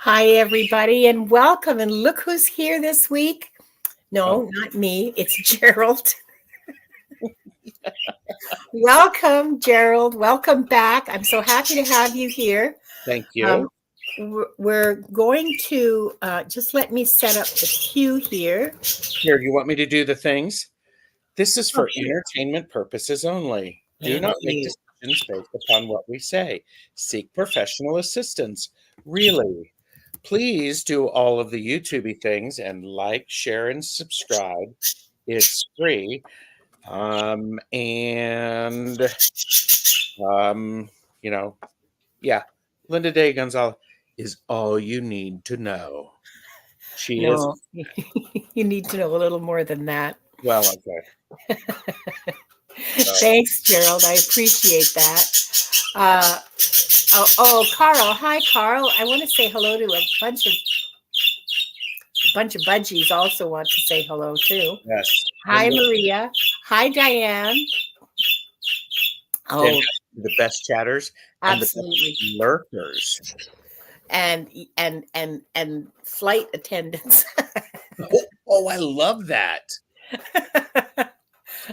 Hi, everybody, and welcome. And look who's here this week. No, not me. It's Gerald. Welcome, Gerald. Welcome back. I'm so happy to have you here. Thank you. We're going to just let me set up the cue here. Here, you want me to do the things? This is for entertainment purposes only. Do not make decisions based upon what we say. Seek professional assistance. Really. Please do all of the YouTubey things and like, share, and subscribe. It's free. Linda Day Gonzalez is all you need to know. She is. You need to know a little more than that. Well, okay. Thanks, Gerald. I appreciate that. Carl. Hi, Carl. I want to say hello to a bunch of budgies also want to say hello too. Yes. Hi, Maria. Hi, Diane. Oh, the best chatters. Absolutely. And the lurkers. And flight attendants. Oh, I love that.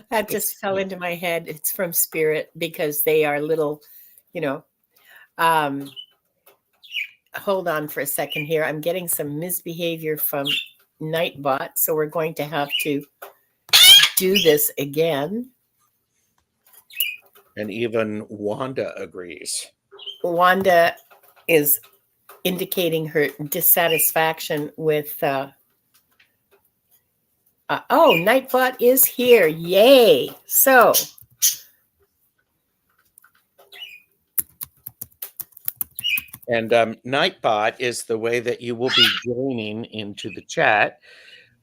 That just fell into my head. It's from Spirit because they are little, hold on for a second here. I'm getting some misbehavior from Nightbot, so we're going to have to do this again. And even Wanda agrees. Wanda is indicating her dissatisfaction with Nightbot is here. Yay. So and Nightbot is the way that you will be joining into the chat.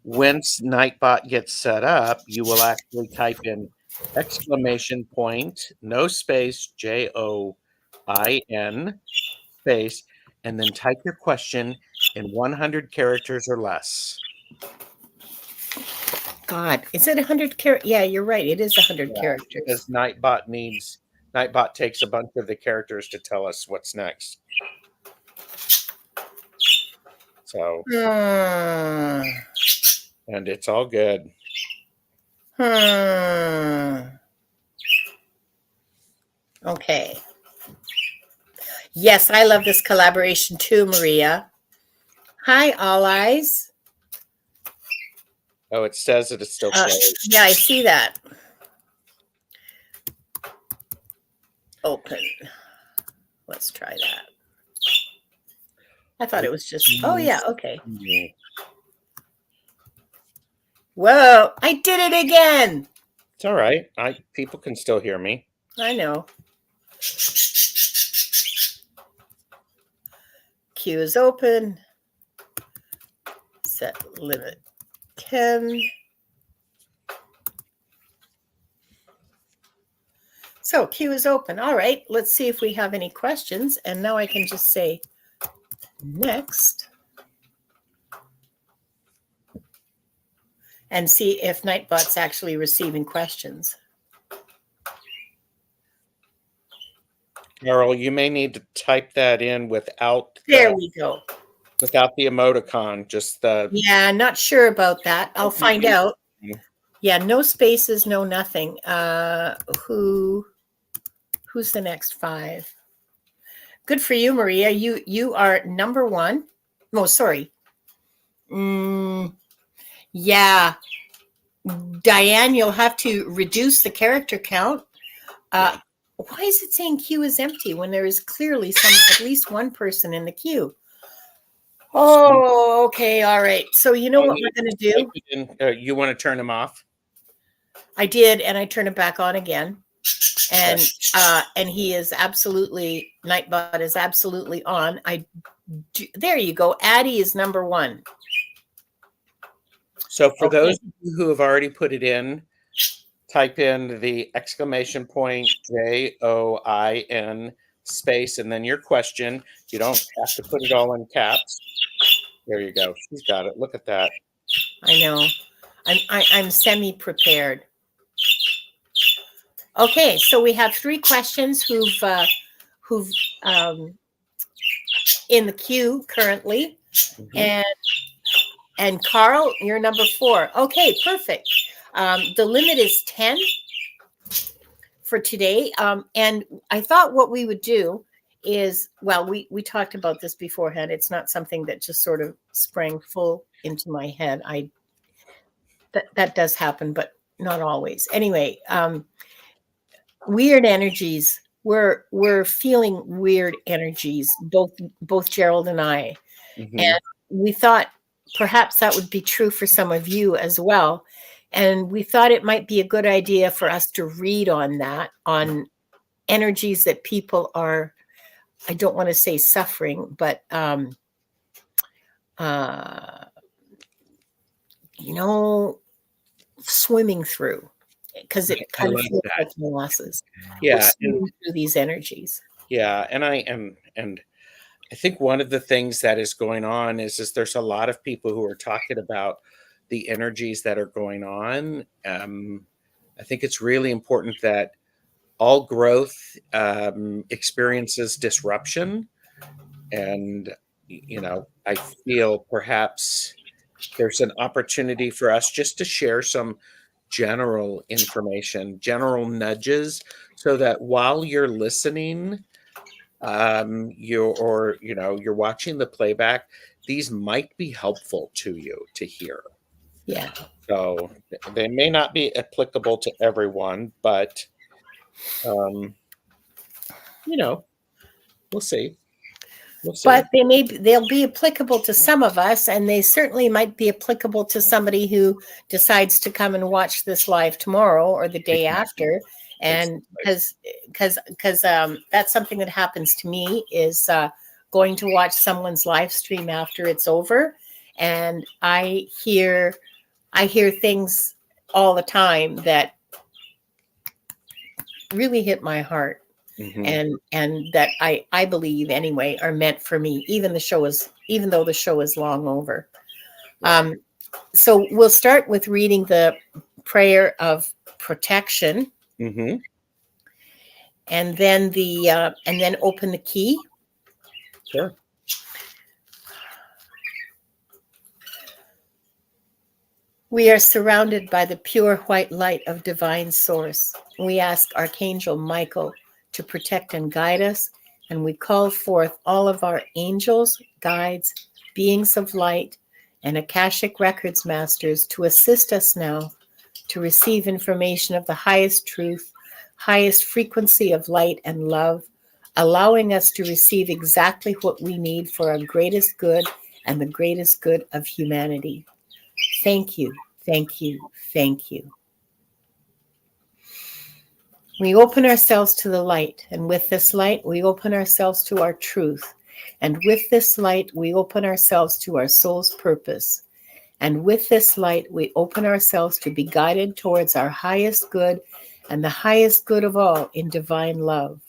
Once Nightbot gets set up, you will actually type in exclamation point, no space, JOIN space, and then type your question in 100 characters or less. God, is it 100 characters? Yeah, you're right. It is 100 characters. Because Nightbot takes a bunch of the characters to tell us what's next. So, and it's all good. Okay. Yes, I love this collaboration too, Maria. Hi, All Eyes. Oh, it says that it's still closed. Yeah, I see that. Open. Let's try that. I thought it was just, oh yeah, okay. Whoa, I did it again. It's all right. People can still hear me. I know. Queue is open. Set limit 10. So queue is open. All right, let's see if we have any questions. And now I can just say next and see if Nightbot's actually receiving questions. Carol, you may need to type that in without there we go. Without the emoticon, just the yeah, not sure about that. I'll find out. Yeah, no spaces, no nothing. Who's the next 5? Good for you, Maria. You are number 1. Oh, sorry. Yeah. Diane, you'll have to reduce the character count. Why is it saying queue is empty when there is clearly at least one person in the queue? Oh, okay. All right. So you know what we're going to do? You want to turn them off? I did, and I turned it back on again. And he is absolutely, Nightbot is absolutely on. There you go. Addie is number 1. So for those of you who have already put it in, type in the exclamation point JOIN space and then your question. You don't have to put it all in caps. There you go. She's got it. Look at that. I know. I'm semi-prepared. Okay, so we have 3 questions who've in the queue currently. Mhm. And Carl, you're number 4. Okay, perfect. The limit is 10 for today. And I thought what we would do is, well, we talked about this beforehand. It's not something that just sort of sprang full into my head. That does happen, but not always. Anyway, weird energies. We're feeling weird energies, both Gerald and I. Mhm. And we thought perhaps that would be true for some of you as well. And we thought it might be a good idea for us to read on that, on energies that people are, I don't want to say suffering, but, uh, you know, swimming through, because it I kind of love feels that. like losses. We're Yeah, and swimming through these energies. yeah, and I think one of the things that is going on is there's a lot of people who are talking about the energies that are going on. I think it's really important that all growth experiences disruption, and I feel perhaps there's an opportunity for us just to share some general information, general nudges, so that while you're listening, you're watching the playback, these might be helpful to you to hear. Yeah. So they may not be applicable to everyone, but um, you know, we'll see. We'll But see. they'll be applicable to some of us, and they certainly might be applicable to somebody who decides to come and watch this live tomorrow or the day Exactly. after. And Exactly. because that's something that happens to me, is going to watch someone's live stream after it's over, and I hear things all the time that really hit my heart, Hmm. and that I believe anyway are meant for me, even though the show is long over. Right. um so we'll start with reading the prayer of protection, Hmm. and then open the key. Sure. We are surrounded by the pure white light of divine source. We ask Archangel Michael to protect and guide us, and we call forth all of our angels, guides, beings of light, and Akashic Records masters to assist us now to receive information of the highest truth, highest frequency of light and love, allowing us to receive exactly what we need for our greatest good and the greatest good of humanity. Thank you, thank you, thank you. We open ourselves to the light, and with this light, we open ourselves to our truth. And with this light, we open ourselves to our soul's purpose. And with this light, we open ourselves to be guided towards our highest good and the highest good of all in divine love.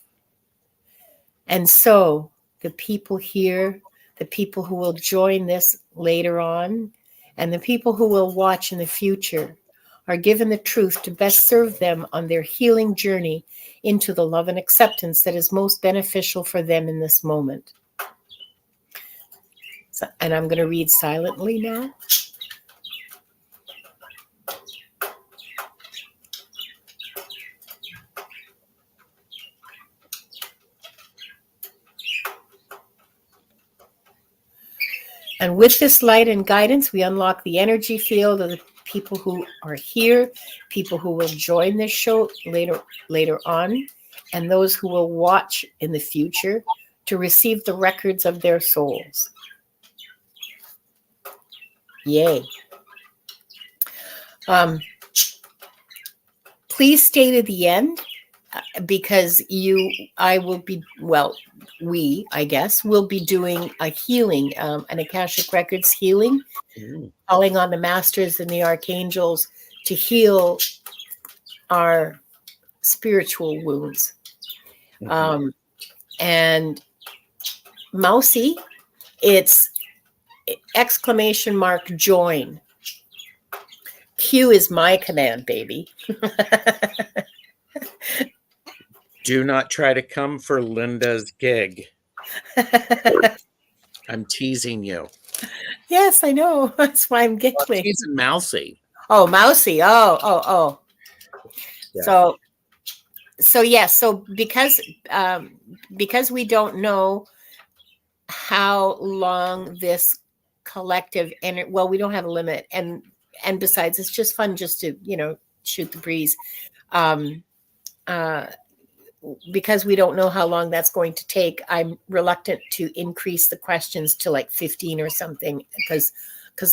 And so, the people here, the people who will join this later on, and the people who will watch in the future are given the truth to best serve them on their healing journey into the love and acceptance that is most beneficial for them in this moment. And I'm going to read silently now. And with this light and guidance, we unlock the energy field of the people who are here, people who will join this show later on, and those who will watch in the future to receive the records of their souls. Yay. Please stay to the end, because I will be, well, we, I guess, will be doing a healing, an Akashic Records healing, Mm. calling on the masters and the archangels to heal our spiritual wounds. Mhm. Um, and Mousy, it's exclamation mark join. Q is my command, baby. Do not try to come for Linda's gig. I'm teasing you. Yes, I know. That's why I'm giggling. Teasing Mousy. Oh, Mousy. Oh. Yeah. So yes. So because we don't know how long this collective well, we don't have a limit, and besides, it's just fun just to shoot the breeze. Um, because we don't know how long that's going to take, I'm reluctant to increase the questions to like 15 or something, because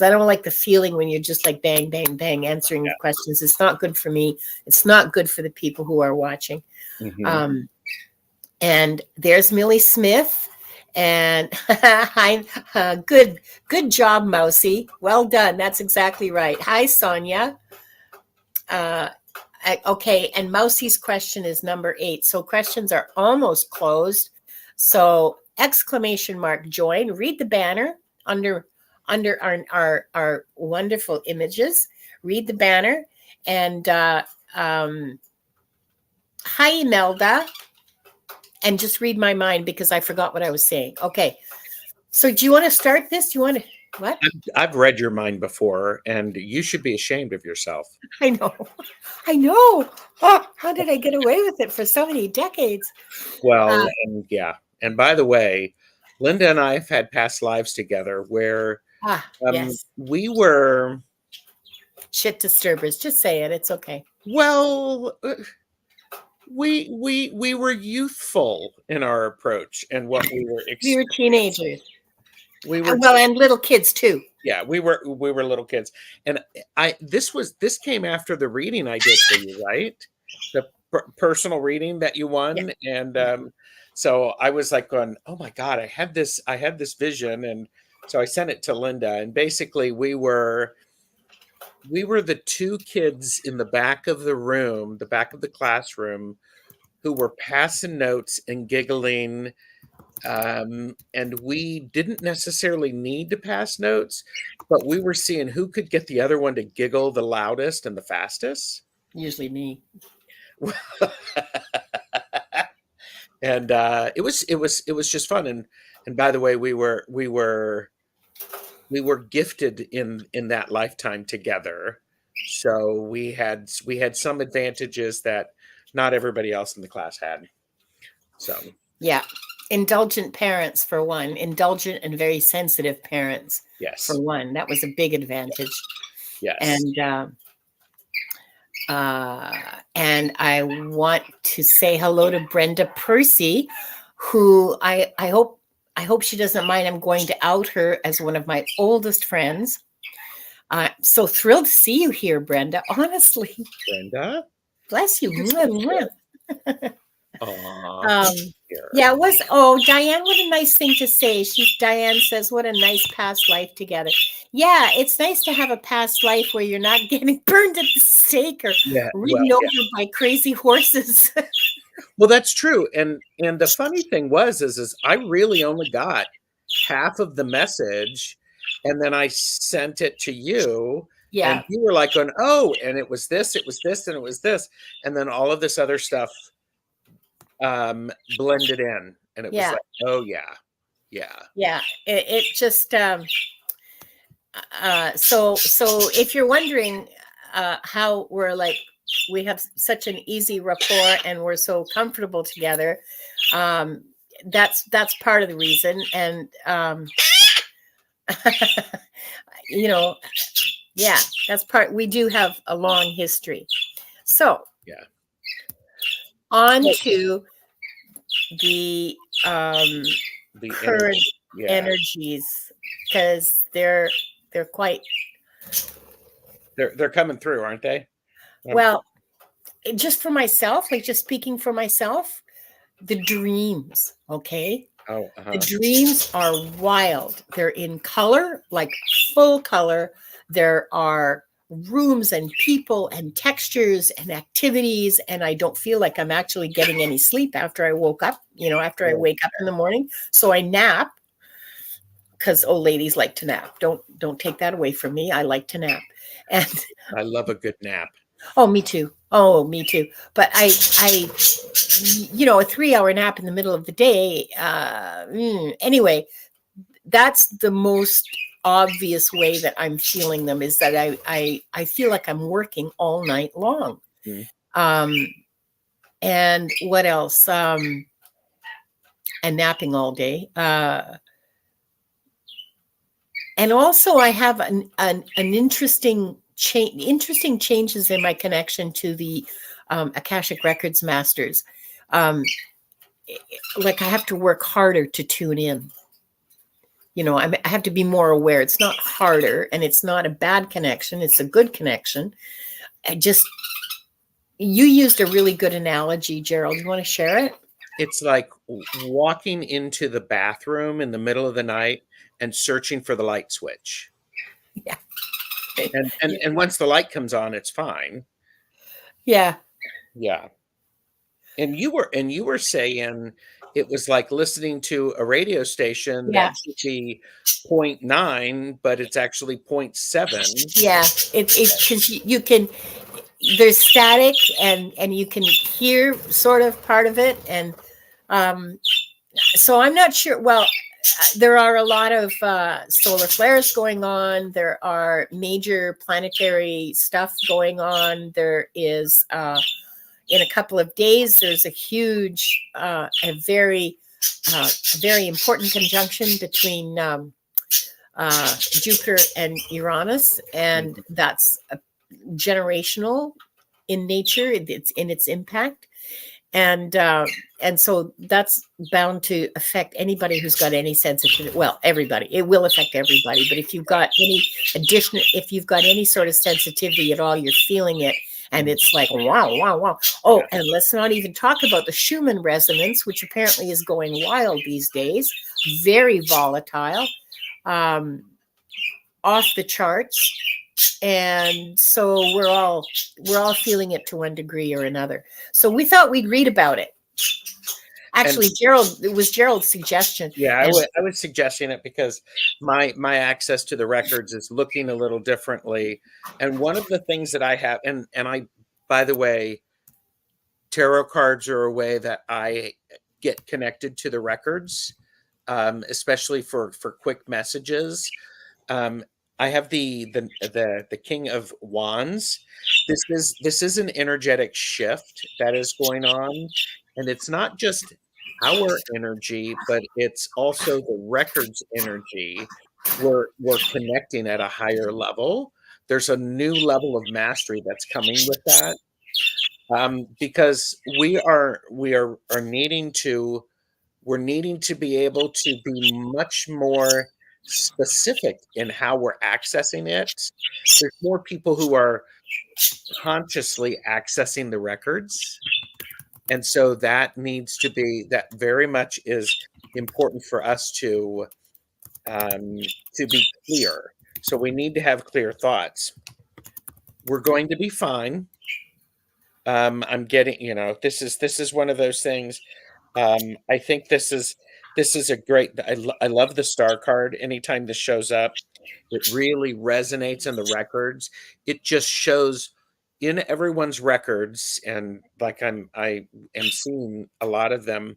I don't like the feeling when you're just like bang, bang, bang answering the questions. It's not good for me. It's not good for the people who are watching. Mm-hmm. And there's Millie Smith. And hi, good job, Mousy. Well done. That's exactly right. Hi, Sonia. Okay, and Mousy's question is number 8. So questions are almost closed. So exclamation mark join. Read the banner under our wonderful images. Read the banner. And hi, Imelda. And just read my mind because I forgot what I was saying. Okay. So do you want to start this? Do you want to what? I've read your mind before, and you should be ashamed of yourself. I know. Oh, how did I get away with it for so many decades? Well, and yeah. And by the way, Linda and I have had past lives together where yes, we were shit disturbers. Just say it. It's okay. Well, we were youthful in our approach and what we were. We were teenagers. We were and little kids too. Yeah, we were little kids, and this came after the reading I did for you, right? The personal reading that you won, yeah. And so I was like going, oh my God, I had this vision, and so I sent it to Linda, and basically we were the 2 kids in the back of the room, the back of the classroom, who were passing notes and giggling. And we didn't necessarily need to pass notes, but we were seeing who could get the other one to giggle the loudest and the fastest. Usually me. And it was just fun. And by the way, we were gifted in that lifetime together. So we had some advantages that not everybody else in the class had. So yeah. Indulgent parents, for one. Indulgent and very sensitive parents. Yes. For one. That was a big advantage. Yes. And I want to say hello to Brenda Percy, who I hope she doesn't mind. I'm going to out her as one of my oldest friends. I'm so thrilled to see you here, Brenda. Honestly. Brenda? Bless you. Yeah, it was. Diane, what a nice thing to say. Diane says, what a nice past life together. Yeah, it's nice to have a past life where you're not getting burned at the stake or ridden over by crazy horses. Well, that's true. And the funny thing is I really only got half of the message, and then I sent it to you. Yeah. And you were like going, oh, and it was this, and it was this. And then all of this other stuff blended in, and it was like, oh yeah. It just so if you're wondering how we have such an easy rapport and we're so comfortable together, that's part of the reason. And that's part. We do have a long history. So on to the current energies, because they're quite. They're coming through, aren't they? Well, just for myself, just speaking for myself, the dreams. Okay. Oh, The dreams are wild. They're in color, like full color. There are rooms and people and textures and activities, and I don't feel like I'm actually getting any sleep after I woke up, after I wake up in the morning. So I nap, because old ladies like to nap. Don't take that away from me. I like to nap. And I love a good nap. Oh, me too. But I a 3-hour nap in the middle of the day. Anyway, that's the most obvious way that I'm feeling them, is that I feel like I'm working all night long. And what else? And napping all day. And also I have an interesting changes in my connection to the Akashic Records masters. Like I have to work harder to tune in. You know, I have to be more aware. It's not harder, and it's not a bad connection. It's a good connection. You used a really good analogy, Gerald. You want to share it? It's like walking into the bathroom in the middle of the night and searching for the light switch. Yeah. And once the light comes on, it's fine. Yeah. Yeah. And you were saying it was like listening to a radio station that should be 0.9, but it's actually 0.7. Yeah. It's because you can, there's static, and you can hear sort of part of it. And so I'm not sure. Well, there are a lot of solar flares going on. There are major planetary stuff going on. There is, in a couple of days, there's a huge, a very important conjunction between Jupiter and Uranus, and that's generational in nature. It's in its impact, and so that's bound to affect anybody who's got any sensitivity. Well, everybody. It will affect everybody. But if you've got any sort of sensitivity at all, you're feeling it. And it's like, wow, wow, wow. Oh, and let's not even talk about the Schumann resonance, which apparently is going wild these days. Very volatile, off the charts. And so we're all feeling it to one degree or another. So we thought we'd read about it. Actually, it was Gerald's suggestion. Yeah, I was suggesting it because my access to the records is looking a little differently. And one of the things that I have, and I, by the way, tarot cards are a way that I get connected to the records, especially for quick messages. I have the King of Wands. This is an energetic shift that is going on, and it's not just our energy, but it's also the records energy. We're connecting at a higher level. There's a new level of mastery that's coming with that, because we're needing to be able to be much more specific in how we're accessing it. There's more people who are consciously accessing the records. And so that very much is important for us to be clear. So we need to have clear thoughts. We're going to be fine. I'm getting, this is one of those things. I think this is a great, I love the star card. Anytime this shows up, it really resonates in the records. It just shows in everyone's records, and like I am seeing a lot of them.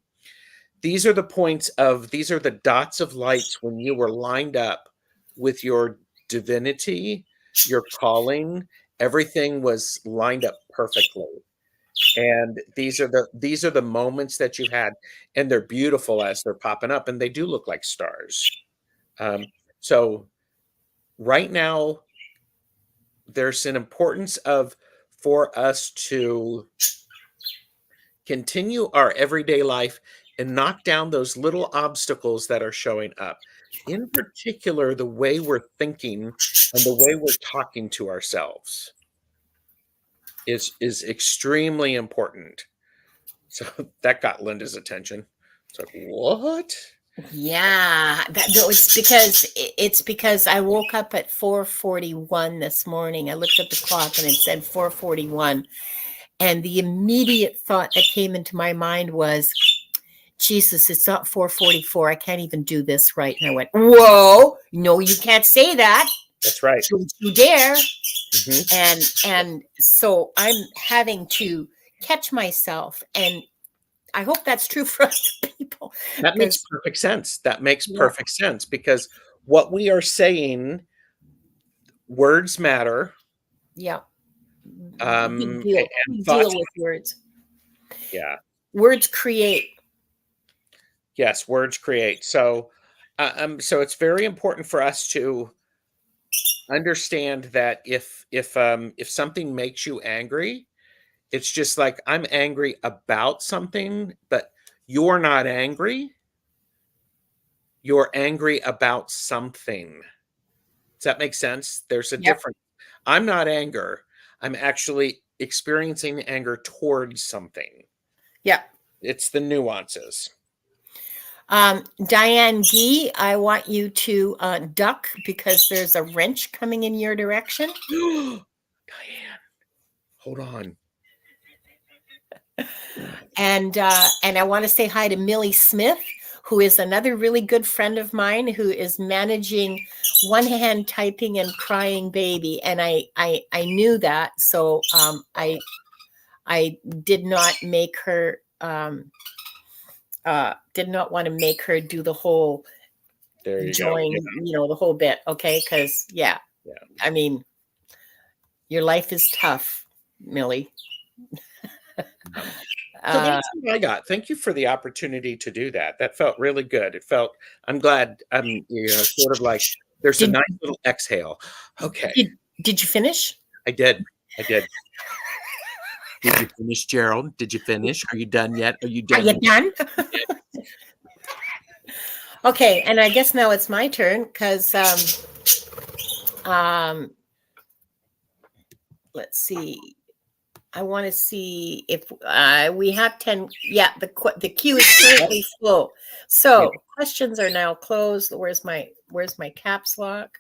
These are the dots of lights when you were lined up with your divinity, your calling. Everything was lined up perfectly. And these are the moments that you had, and they're beautiful as they're popping up, and they do look like stars. So right now, there's an importance for us to continue our everyday life and knock down those little obstacles that are showing up. In particular, the way we're thinking and the way we're talking to ourselves is extremely important. So that got Linda's attention. It's like, what? Yeah, it's because I woke up at 4:41 this morning. I looked at the clock and it said 4:41, and the immediate thought that came into my mind was, Jesus, it's not 4:44. I can't even do this right. And I went, whoa, no, you can't say that. That's right. Don't you dare. Mm-hmm. And so I'm having to catch myself, and I hope that's true for other people. That makes 'Cause perfect sense. That makes yeah, perfect sense because what we are saying, words matter, yeah. and Big deal thoughts. with words. Yeah. Words create. Yes, words create. So it's very important for us to understand that if something makes you angry, it's just like I'm angry about something, but you're not angry. You're angry about something. Does that make sense? There's a Yep. difference. I'm not anger. I'm actually experiencing anger towards something. Yeah. It's the nuances. Diane Gee, I want you to duck because there's a wrench coming in your direction. Diane, hold on. And I want to say hi to Millie Smith, who is another really good friend of mine who is managing one hand typing and crying baby. And I knew that, so I did not make her did not want to make her do the whole There you go. join, the whole bit, okay? Because Yeah. I mean, your life is tough, Millie. So that's what I got. Thank you for the opportunity to do that. That felt really good. I'm glad sort of like there's a Did, nice little exhale. Okay. did you finish? I did. Did you finish, Gerald? Did you finish? Are you done yet? Are you Are done? you done? Okay, and I guess now it's my turn because let's see. I want to see if we have 10. Yeah, the queue is currently full. So questions are now closed. Where's my caps lock?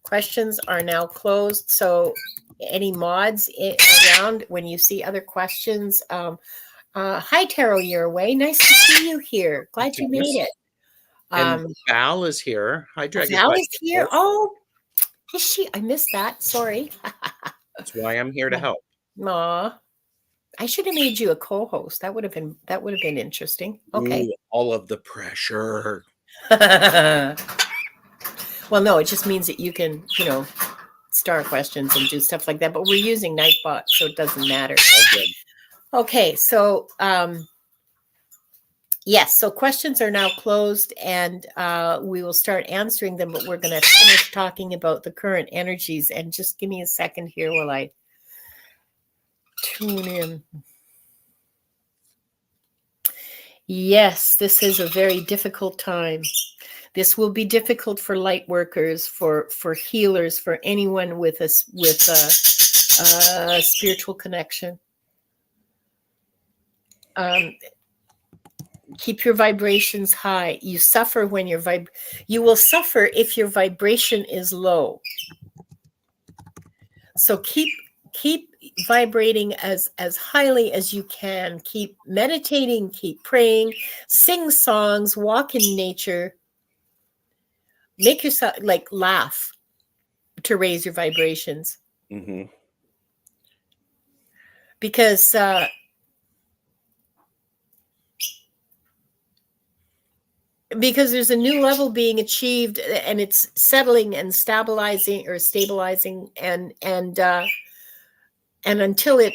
Questions are now closed. So any mods around when you see other questions, hi Tarot, your way. Nice to see you here. Glad you made it. And Val is here. Hi, Dragonfly. Val is here. Oh, is she? I missed that. Sorry. That's why I'm here to help. Aw. I should have made you a co-host. That would have been interesting. Okay. Ooh, all of the pressure. Well, no, it just means that you can, star questions and do stuff like that. But we're using Nightbot, so it doesn't matter. Okay, so yes, so questions are now closed, and we will start answering them. But we're going to finish talking about the current energies. And just give me a second here while I tune in. Yes, this is a very difficult time. This will be difficult for light workers, for healers, for anyone with a spiritual connection. Keep your vibrations high. You suffer when you will suffer if your vibration is low. So keep vibrating as highly as you can. Keep meditating, keep praying, sing songs, walk in nature. Make yourself laugh to raise your vibrations. Mm-hmm. Because there's a new level being achieved, and it's settling and stabilizing, and until it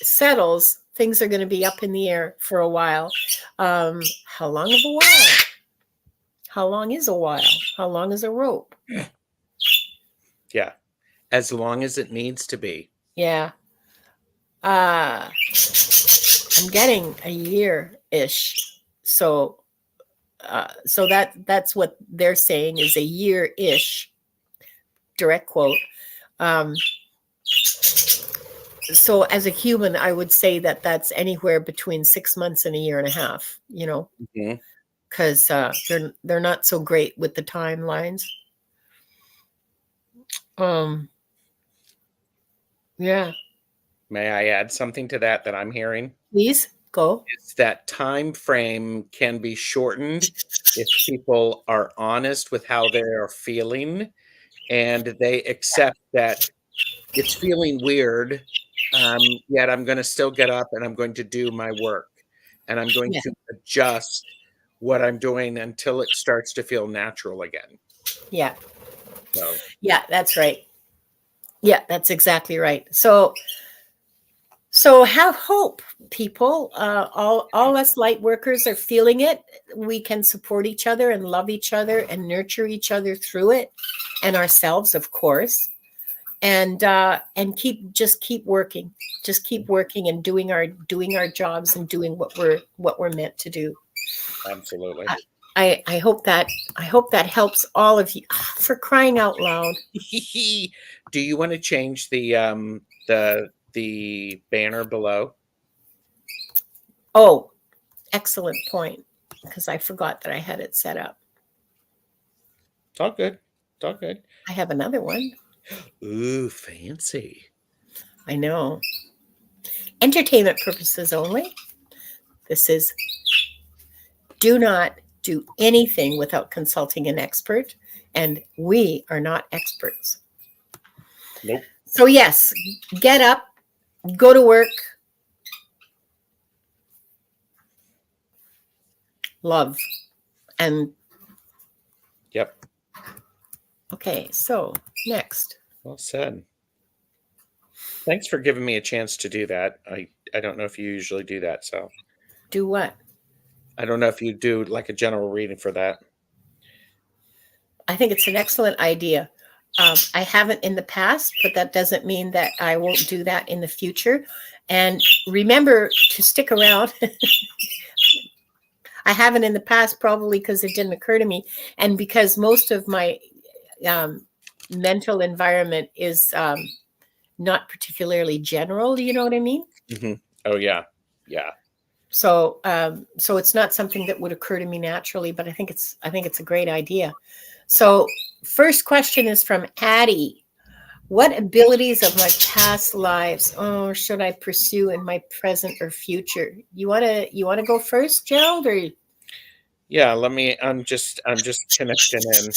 settles, things are going to be up in the air for a while. How long of a while? How long is a while? How long is a rope? Yeah, as long as it needs to be. Yeah. I'm getting a year-ish. So that's what they're saying is a year-ish, direct quote. So as a human, I would say that that's anywhere between 6 months and a year and a half, because they're not so great with the timelines. Yeah. May I add something to that I'm hearing? Please go. It's that time frame can be shortened if people are honest with how they are feeling and they accept that it's feeling weird, yet I'm going to still get up and I'm going to do my work. and I'm going Yeah. to adjust what I'm doing until it starts to feel natural again. Yeah. So, Yeah, that's right. Yeah, that's exactly right. So have hope, people. All us light workers are feeling it. We can support each other and love each other and nurture each other through it, and ourselves, of course. And keep working. Just keep working and doing our jobs and doing what we're meant to do. absolutely. I hope that helps all of you. For crying out loud. Do you want to change the banner below? Oh, excellent point, because I forgot that I had it set up. It's all good. It's all good. I have another one. Ooh, fancy. I know. Entertainment purposes only. This is, do not do anything without consulting an expert, and we are not experts. Nope. So yes, get up, go to work, love, and Yep. okay. So next, Well said. Thanks for giving me a chance to do that. I don't know if you usually do that, so do what? I don't know if you do like a general reading for that. I think it's an excellent idea. I haven't in the past, but that doesn't mean that I won't do that in the future. And remember to stick around. I haven't in the past, probably because it didn't occur to me, and because most of my mental environment is not particularly general. Do you know what I mean? Mm-hmm. Oh yeah, yeah. So it's not something that would occur to me naturally, but I think it's a great idea. So first question is from Addie. What abilities of my past lives should I pursue in my present or future? You wanna go first, Gerald, or Yeah, let me I'm just connecting in.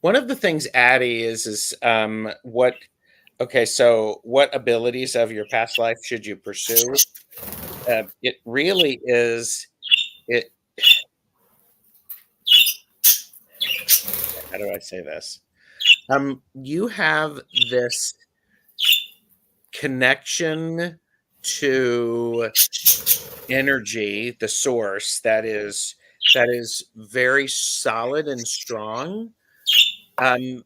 One of the things, Addie, is what okay, so what abilities of your past life should you pursue? It really is it how do I say this? You have this connection to energy, the source that is very solid and strong. Um,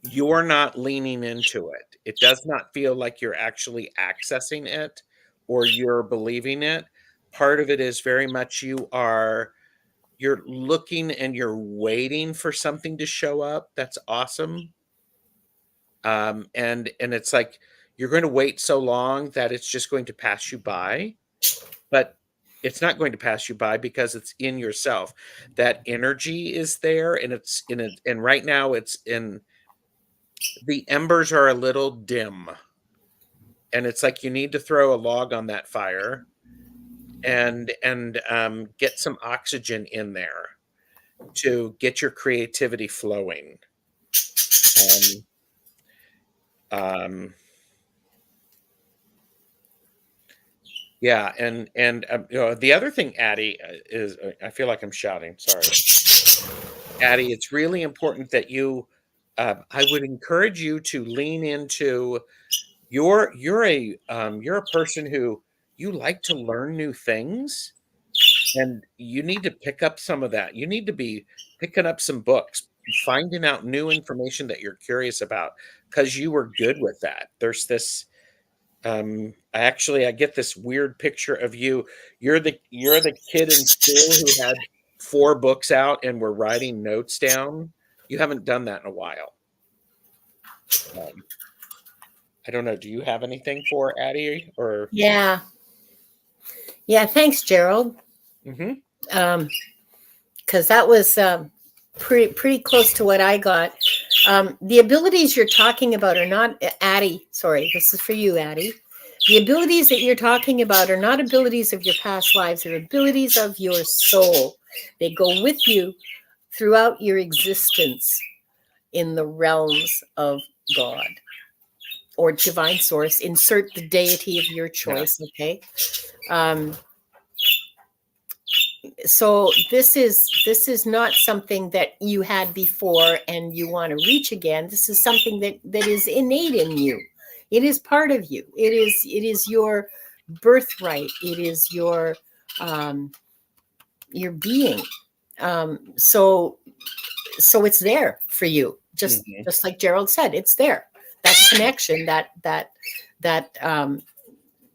you're not leaning into it. It does not feel like you're actually accessing it or you're believing it. Part of it is very much you're looking and you're waiting for something to show up. That's awesome. And it's like you're going to wait so long that it's just going to pass you by, but it's not going to pass you by because it's in yourself. That energy is there, and it's in it. And right now, it's in the embers are a little dim, and it's like you need to throw a log on that fire and get some oxygen in there to get your creativity flowing. Um, yeah, and the other thing, Addie, is I feel like I'm shouting. Sorry, Addie. It's really important that you. I would encourage you to lean into you're a person who you like to learn new things, and you need to pick up some of that. You need to be picking up some books, finding out new information that you're curious about, because you were good with that. There's this I get this weird picture of you. You're the kid in school who had 4 books out and were writing notes down. You haven't done that in a while. I don't know. Do you have anything for Addie or? yeah. Thanks, Gerald. Mhm. Because that was pretty close to what I got. The abilities you're talking about are not Addie. Sorry, this is for you, Addie. The abilities that you're talking about are not abilities of your past lives. They're abilities of your soul. They go with you throughout your existence in the realms of God or divine source. Insert the deity of your choice, okay? So this is not something that you had before and you want to reach again. This is something that is innate in you. It is part of you. It is your birthright. It is your being. So it's there for you. Just like Gerald said, it's there. That connection, that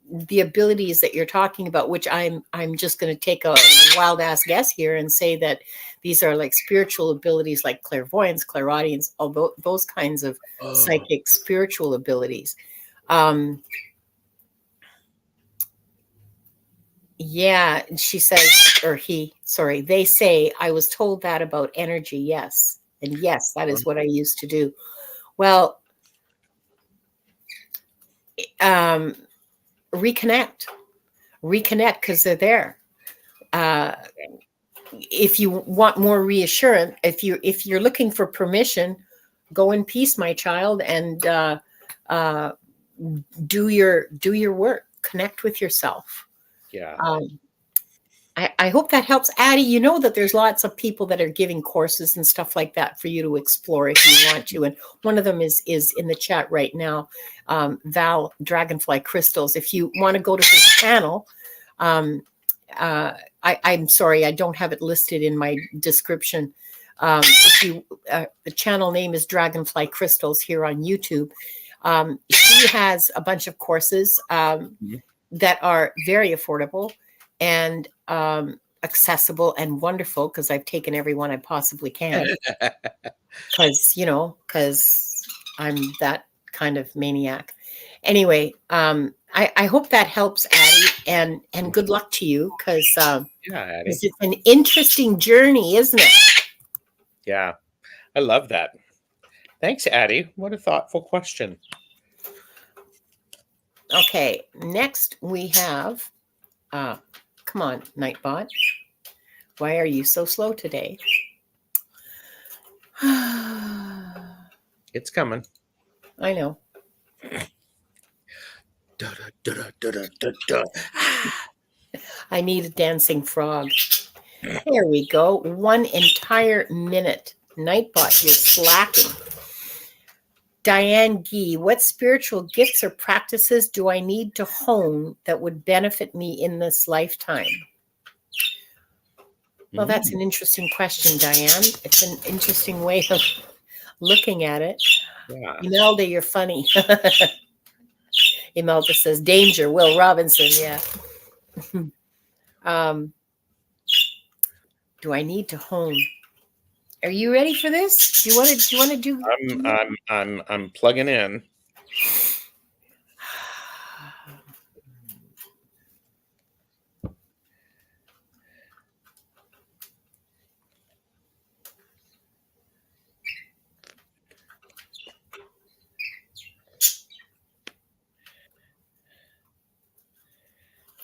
the abilities that you're talking about, which I'm just going to take a wild ass guess here and say that these are like spiritual abilities, like clairvoyance, clairaudience, all those kinds of psychic spiritual abilities. Yeah, she says, or he, sorry, they say, I was told that about energy. Yes. And yes, that is what I used to do. Well, reconnect because they're there. If you want more reassurance, if you're looking for permission, go in peace, my child, and do your work. Connect with yourself. Yeah. I hope that helps, Addie. You know that there's lots of people that are giving courses and stuff like that for you to explore if you want to. And one of them is in the chat right now, Val Dragonfly Crystals. If you want to go to his channel, I'm sorry, I don't have it listed in my description. The channel name is Dragonfly Crystals here on YouTube. He has a bunch of courses that are very affordable and accessible and wonderful, because I've taken every one I possibly can. Because I'm that kind of maniac. Anyway, I hope that helps, Addie, and good luck to you, because it's an interesting journey, isn't it? Yeah, I love that. Thanks, Addie. What a thoughtful question. Okay, next we have, come on, Nightbot. Why are you so slow today? It's coming. I know. I need a dancing frog. There we go. 1 entire minute. Nightbot, you're slacking. Diane Gee, what spiritual gifts or practices do I need to hone that would benefit me in this lifetime? Well, that's an interesting question, Diane. It's an interesting way of looking at it. Yeah. Imelda, you're funny. Imelda says, danger, Will Robinson. Yeah. Do I need to hone? Are you ready for this? Do you want to do? I'm plugging in.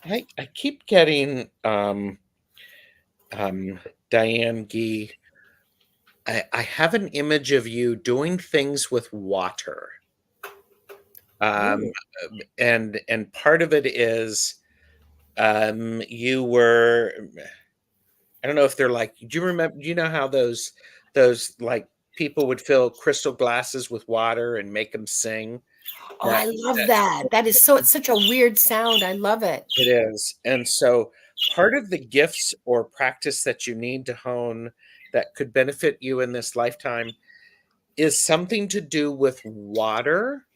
I keep getting Diane Gee. I have an image of you doing things with water. And part of it is you were, I don't know if they're like, do you know how those like people would fill crystal glasses with water and make them sing? Oh, I love that. That is it's such a weird sound. I love it. It is. And so part of the gifts or practice that you need to hone that could benefit you in this lifetime is something to do with water.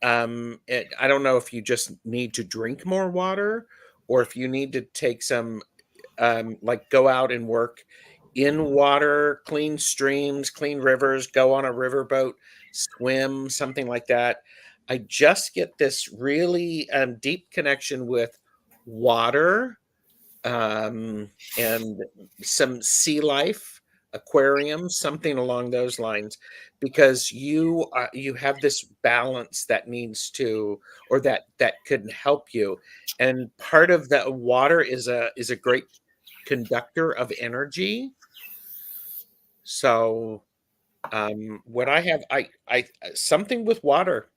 I don't know if you just need to drink more water or if you need to take some, like go out and work in water, clean streams, clean rivers, go on a riverboat, swim, something like that. I just get this really deep connection with water and some sea life, aquariums, something along those lines, because you have this balance that needs to, or that could help you. And part of that water is a great conductor of energy. So what I have, I something with water.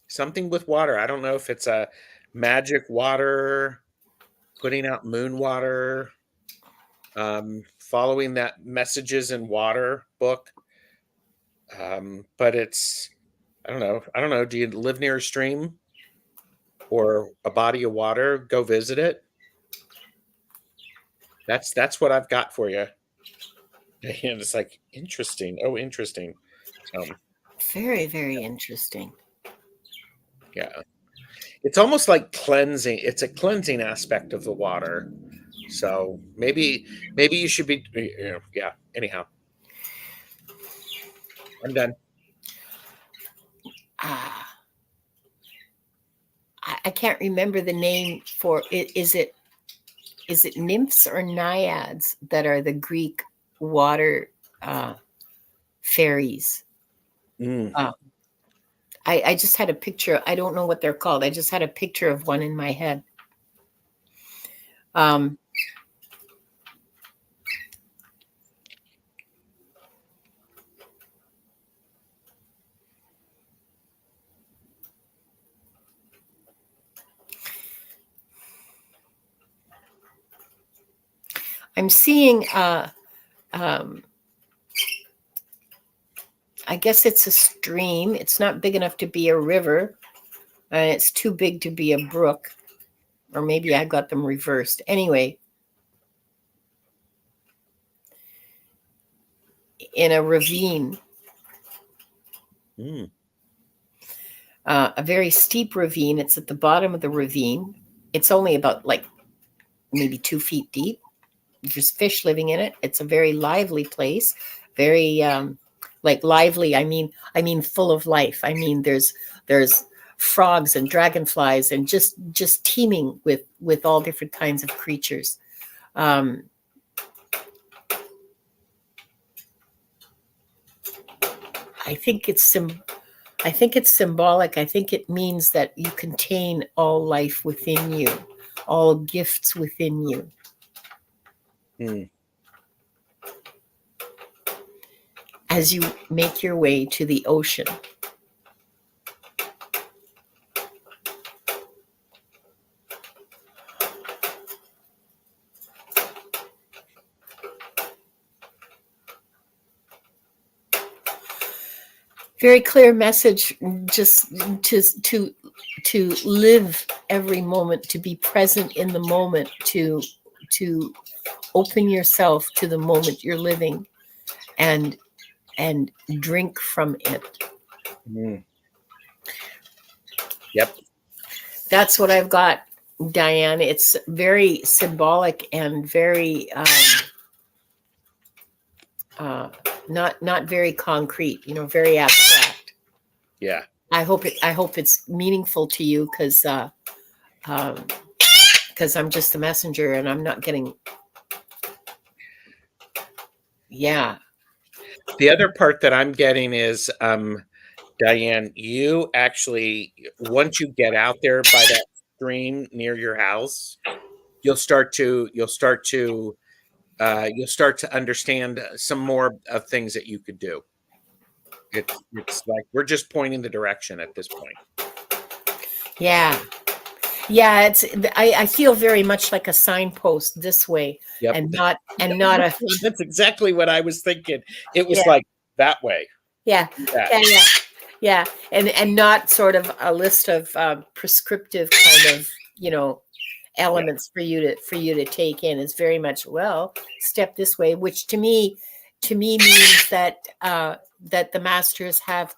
Something with water. I don't know if it's a magic water, putting out moon water, following that Messages in Water book. But it's, I don't know. I don't know. Do you live near a stream or a body of water? Go visit it. That's what I've got for you. And it's like interesting. Oh, interesting. Very, very interesting. Yeah. It's almost like cleansing. It's a cleansing aspect of the water. So maybe you should be, yeah. Anyhow, I'm done. Ah, I can't remember the name for it. Is it nymphs or naiads that are the Greek water fairies? Mm. I just had a picture. I don't know what they're called. I just had a picture of one in my head. Um, I'm seeing, I guess it's a stream. It's not big enough to be a river, and it's too big to be a brook. Or maybe I got them reversed. Anyway, in a ravine, Mm. a very steep ravine. It's at the bottom of the ravine. It's only about like maybe 2 feet deep. There's fish living in it. It's a very lively place. Very like lively. I mean full of life. I mean there's frogs and dragonflies and just teeming with all different kinds of creatures. Um, I think it's symbolic. I think it means that you contain all life within you, all gifts within you. Mm. As you make your way to the ocean. Very clear message, just to live every moment, to be present in the moment, to open yourself to the moment you're living, and drink from it. Mm. Yep. That's what I've got, Diane. It's very symbolic and very not very concrete. Very abstract. Yeah. I hope it's meaningful to you, because I'm just the messenger and I'm not getting. Yeah. The other part that I'm getting is, Diane, you actually, once you get out there by that stream near your house, you'll start to understand some more of things that you could do. It's like we're just pointing the direction at this point. Yeah. Yeah, I feel very much like a signpost this way, Yep. and not a. That's exactly what I was thinking. It was Yeah. like that way. Yeah. That. Yeah, and not sort of a list of prescriptive kind of elements for you to take in. It's very much, well, step this way, which to me means that that the masters have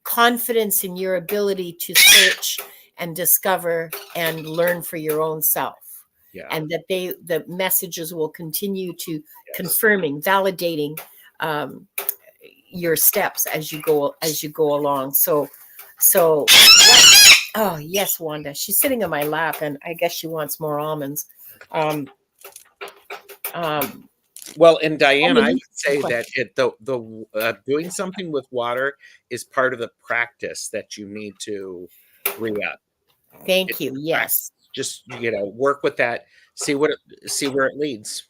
confidence in your ability to search and discover and learn for your own self. Yeah. And that the messages will continue to confirming, validating your steps as you go along. So oh yes, Wanda, she's sitting on my lap and I guess she wants more almonds. Well, and Diane, I would say that the doing something with water is part of the practice that you need to re-up. Thank you. Yes. Just work with that. See where it leads.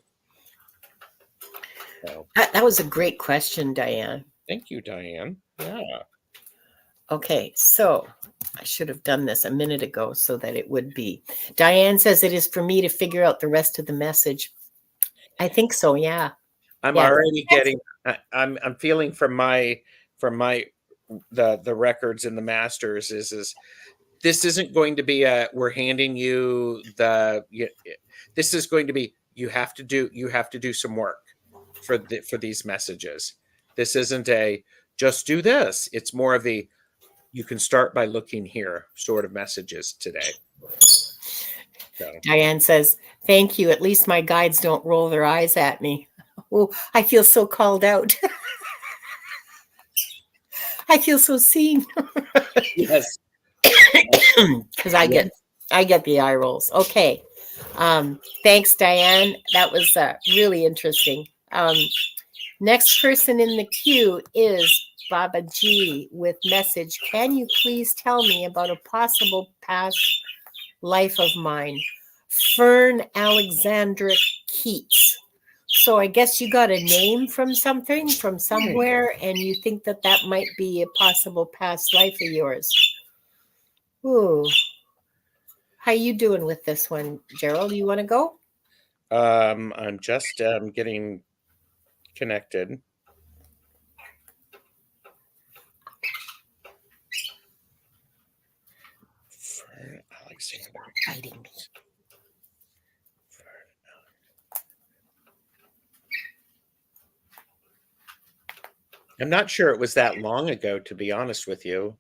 So, That was a great question, Diane. thank you, Diane. Yeah. Okay, so I should have done this a minute ago so that it would be. Diane says it is for me to figure out the rest of the message. I think so, yeah. I'm Yeah. already getting. I'm feeling from the records and the masters is this isn't going to be a we're handing you the. This is going to be you have to do some work for these messages. This isn't a just do this. It's more of the you can start by looking here sort of messages today. So. Diane says, thank you. At least my guides don't roll their eyes at me. Oh, I feel so called out. I feel so seen. Yes. Because I get the eye rolls. Okay. Thanks, Diane. That was really interesting. Next person in the queue is Baba G with message. Can you please tell me about a possible past life of mine? Fern Alexandra Keats. So I guess you got a name from something, from somewhere, and you think that that might be a possible past life of yours. Ooh. How you doing with this one, Gerald? You want to go? I'm just getting connected. For Alexander. Fighting me. I'm not sure it was that long ago, to be honest with you.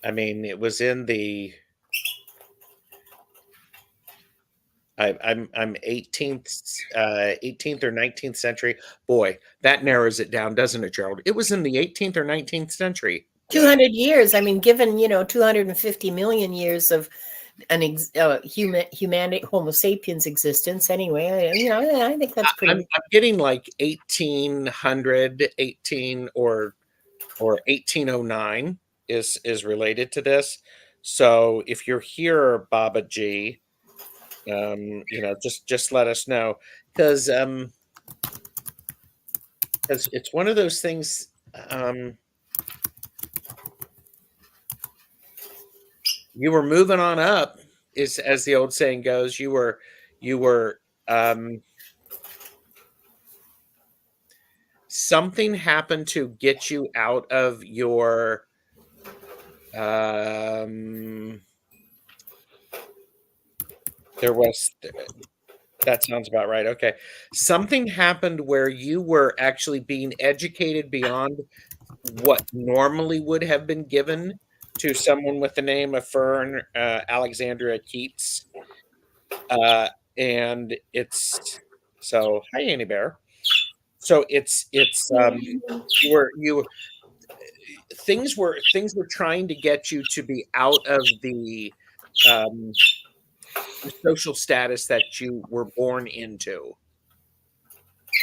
I mean, it was in the I'm 18th or 19th century. Boy, that narrows it down, doesn't it, Gerald? It was in the 18th or 19th century. 200 years. I mean, given 250 million years of humanity, Homo sapiens existence. Anyway, I think that's pretty. I'm getting like 1800, 18 or 1809 is related to this. So if you're here, Baba G, just let us know because it's one of those things. You were moving on up, is as the old saying goes. You were something happened to get you out of your there was that sounds about right. Okay. Something happened where you were actually being educated beyond what normally would have been given to someone with the name of Fern Alexandria Keats. And it's so hi Annie Bear. So it's you things were trying to get you to be out of the social status that you were born into.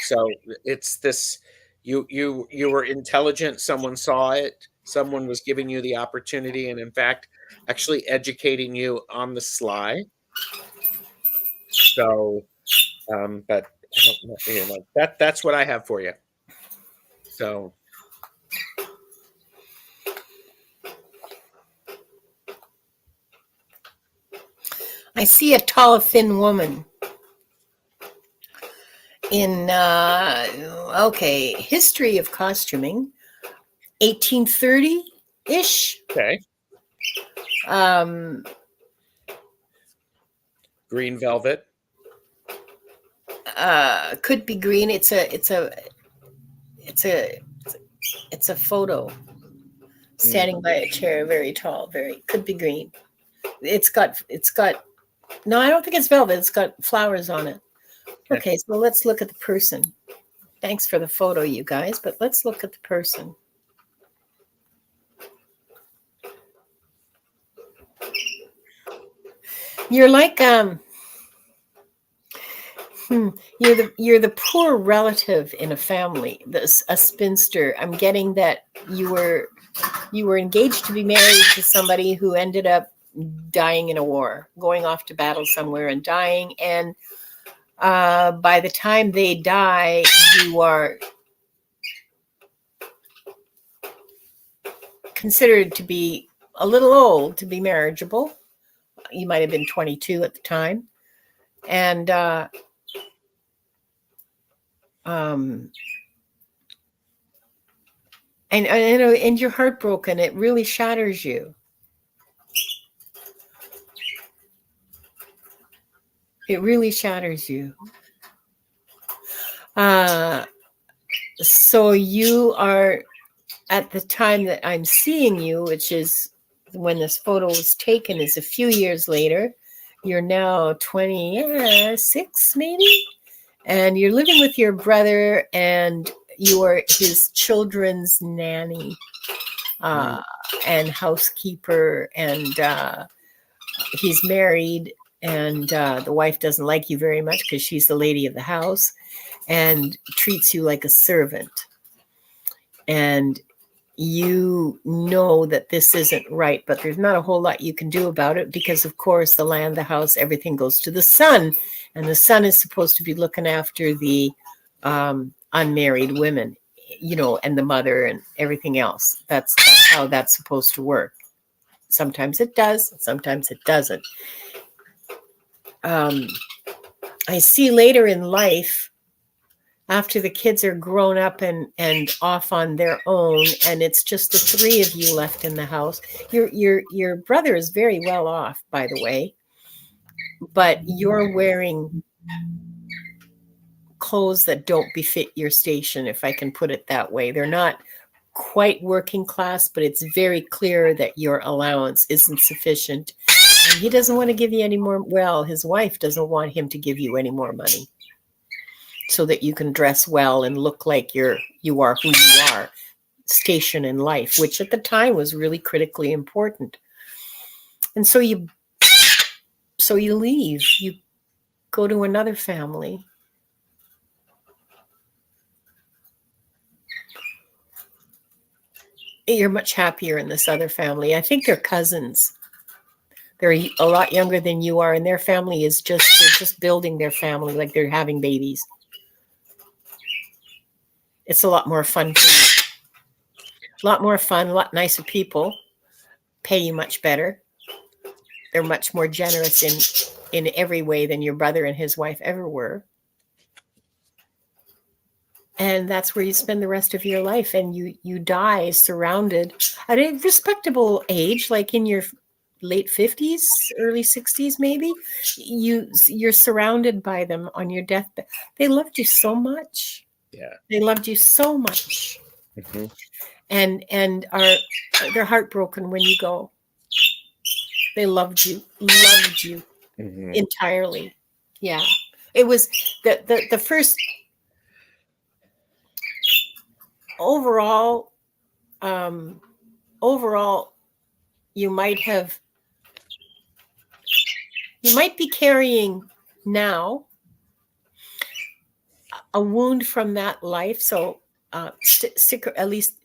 So it's this you were intelligent, someone saw it, someone was giving you the opportunity, and in fact actually educating you on the sly. So but I don't know, that's what I have for you. So I see a tall, thin woman in history of costuming, 1830-ish. okay. Um, Green velvet. Could be green. It's a photo. Standing by a chair, very tall, could be green. It's got no, I don't think it's velvet. It's got flowers on it. Okay, so let's look at the person. Thanks for the photo, you guys, but let's look at the person. You're like you're the poor relative in a family, a spinster. I'm getting that you were engaged to be married to somebody who ended up dying in a war, going off to battle somewhere and dying. And by the time they die, you are considered to be a little old to be marriageable. You might have been 22 at the time. And and you're heartbroken. It really shatters you. It really shatters you. So you are, at the time that I'm seeing you, which is when this photo was taken, is a few years later. You're now 26, maybe, and you're living with your brother, and you are his children's nanny and housekeeper, and he's married, and the wife doesn't like you very much because she's the lady of the house and treats you like a servant. And you know that this isn't right, but there's not a whole lot you can do about it because, of course, the land, the house, everything goes to the son, and the son is supposed to be looking after the unmarried women, and the mother and everything else. That's how that's supposed to work. Sometimes it does, sometimes it doesn't. I see later in life, after the kids are grown up and off on their own, and it's just the three of you left in the house. Your brother is very well off, by the way, but you're wearing clothes that don't befit your station, if I can put it that way. They're not quite working class, but it's very clear that your allowance isn't sufficient. And he doesn't want to give you any more. Well, his wife doesn't want him to give you any more money, so that you can dress well and look like you are who you are, station in life, which at the time was really critically important. And so you leave, you go to another family. You're much happier in this other family. I think they're cousins. They're a lot younger than you are, and their family is they're just building their family, like they're having babies. It's a lot more fun for you. A lot more fun, a lot nicer people, pay you much better. They're much more generous in every way than your brother and his wife ever were. And that's where you spend the rest of your life. And you die surrounded at a respectable age, like in your late 50s, early 60s, maybe. You're surrounded by them on your deathbed. They loved you so much. Yeah. They loved you so much. Mm-hmm. And they're heartbroken when you go. They loved you Mm-hmm. entirely. Yeah. It was the first overall you might be carrying now a wound from that life. So at least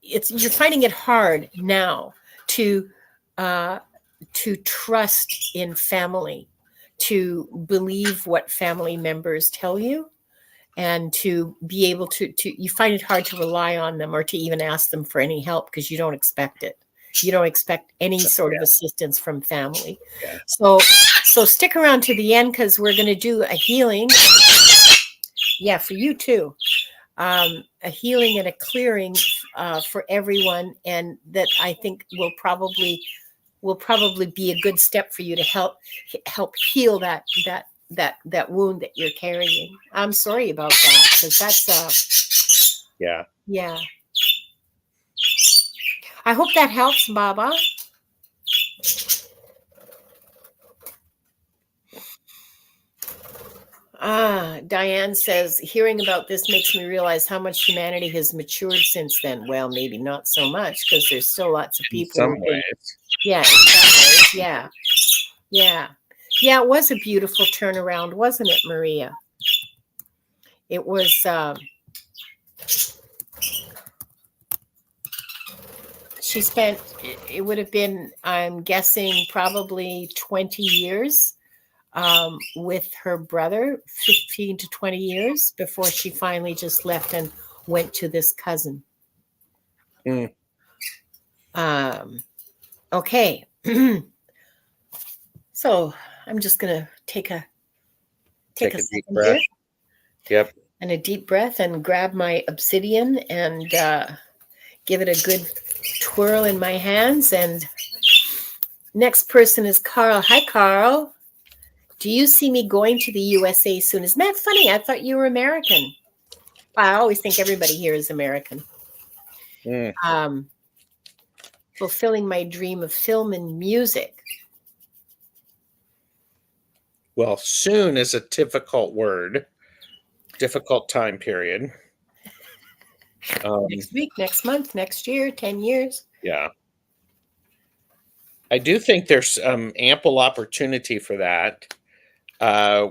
you're finding it hard now to trust in family, to believe what family members tell you, and to be able to you find it hard to rely on them or to even ask them for any help because you don't expect it. You don't expect any sort of assistance from family. Yeah. So stick around to the end because we're going to do a healing. Yeah, for you too. A healing and a clearing for everyone, and that I think will probably be a good step for you to help heal that wound that you're carrying. I'm sorry about that, because that's yeah. I hope that helps, Baba. Diane says, hearing about this makes me realize how much humanity has matured since then. Well, maybe not so much, because there's still lots of people. In some ways. Yeah, in some ways, yeah. Yeah, it was a beautiful turnaround, wasn't it, Maria? It was, she spent, it would have been, I'm guessing, probably 20 years with her brother 15 to 20 years before she finally just left and went to this cousin. Mm. Okay. So I'm just going to take a Take a deep second breath. here Yep. and a deep breath and grab my obsidian and give it a good twirl in my hands. And next person is Carl. Hi, Carl. Do you see me going to the USA soon? Isn't that funny? I thought you were American. I always think everybody here is American. Mm. Fulfilling my dream of film and music. Well, soon is a difficult word. Difficult time period. Next week, next month, next year, 10 years. Yeah. I do think there's ample opportunity for that,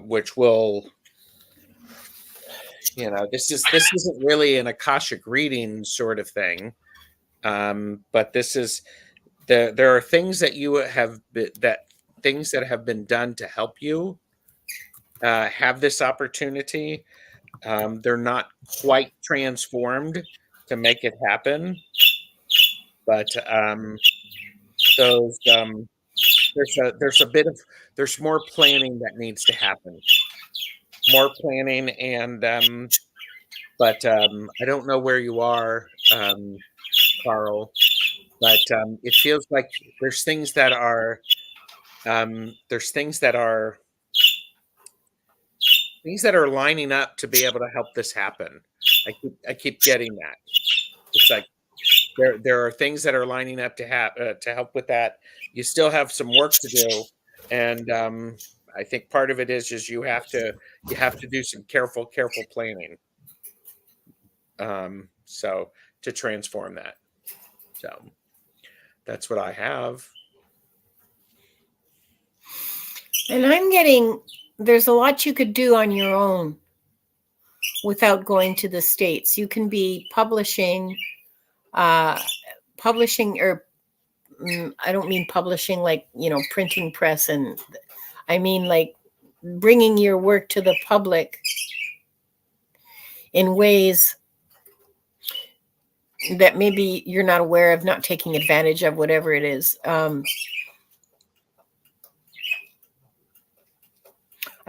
which will, this isn't really an Akashic reading sort of thing, but this is there are things that you have things that have been done to help you have this opportunity. They're not quite transformed to make it happen, but those there's more planning that needs to happen. More planning, and but I don't know where you are, Carl, but it feels like there's things that are things that are lining up to be able to help this happen. I keep getting that. It's like there are things that are lining up to help with that. You still have some work to do, and I think part of it is you have to do some careful planning. So to transform that. So that's what I have. And I'm getting, there's a lot you could do on your own without going to the States. You can be publishing, or I don't mean publishing like, printing press, and I mean like bringing your work to the public in ways that maybe you're not aware of, not taking advantage of, whatever it is.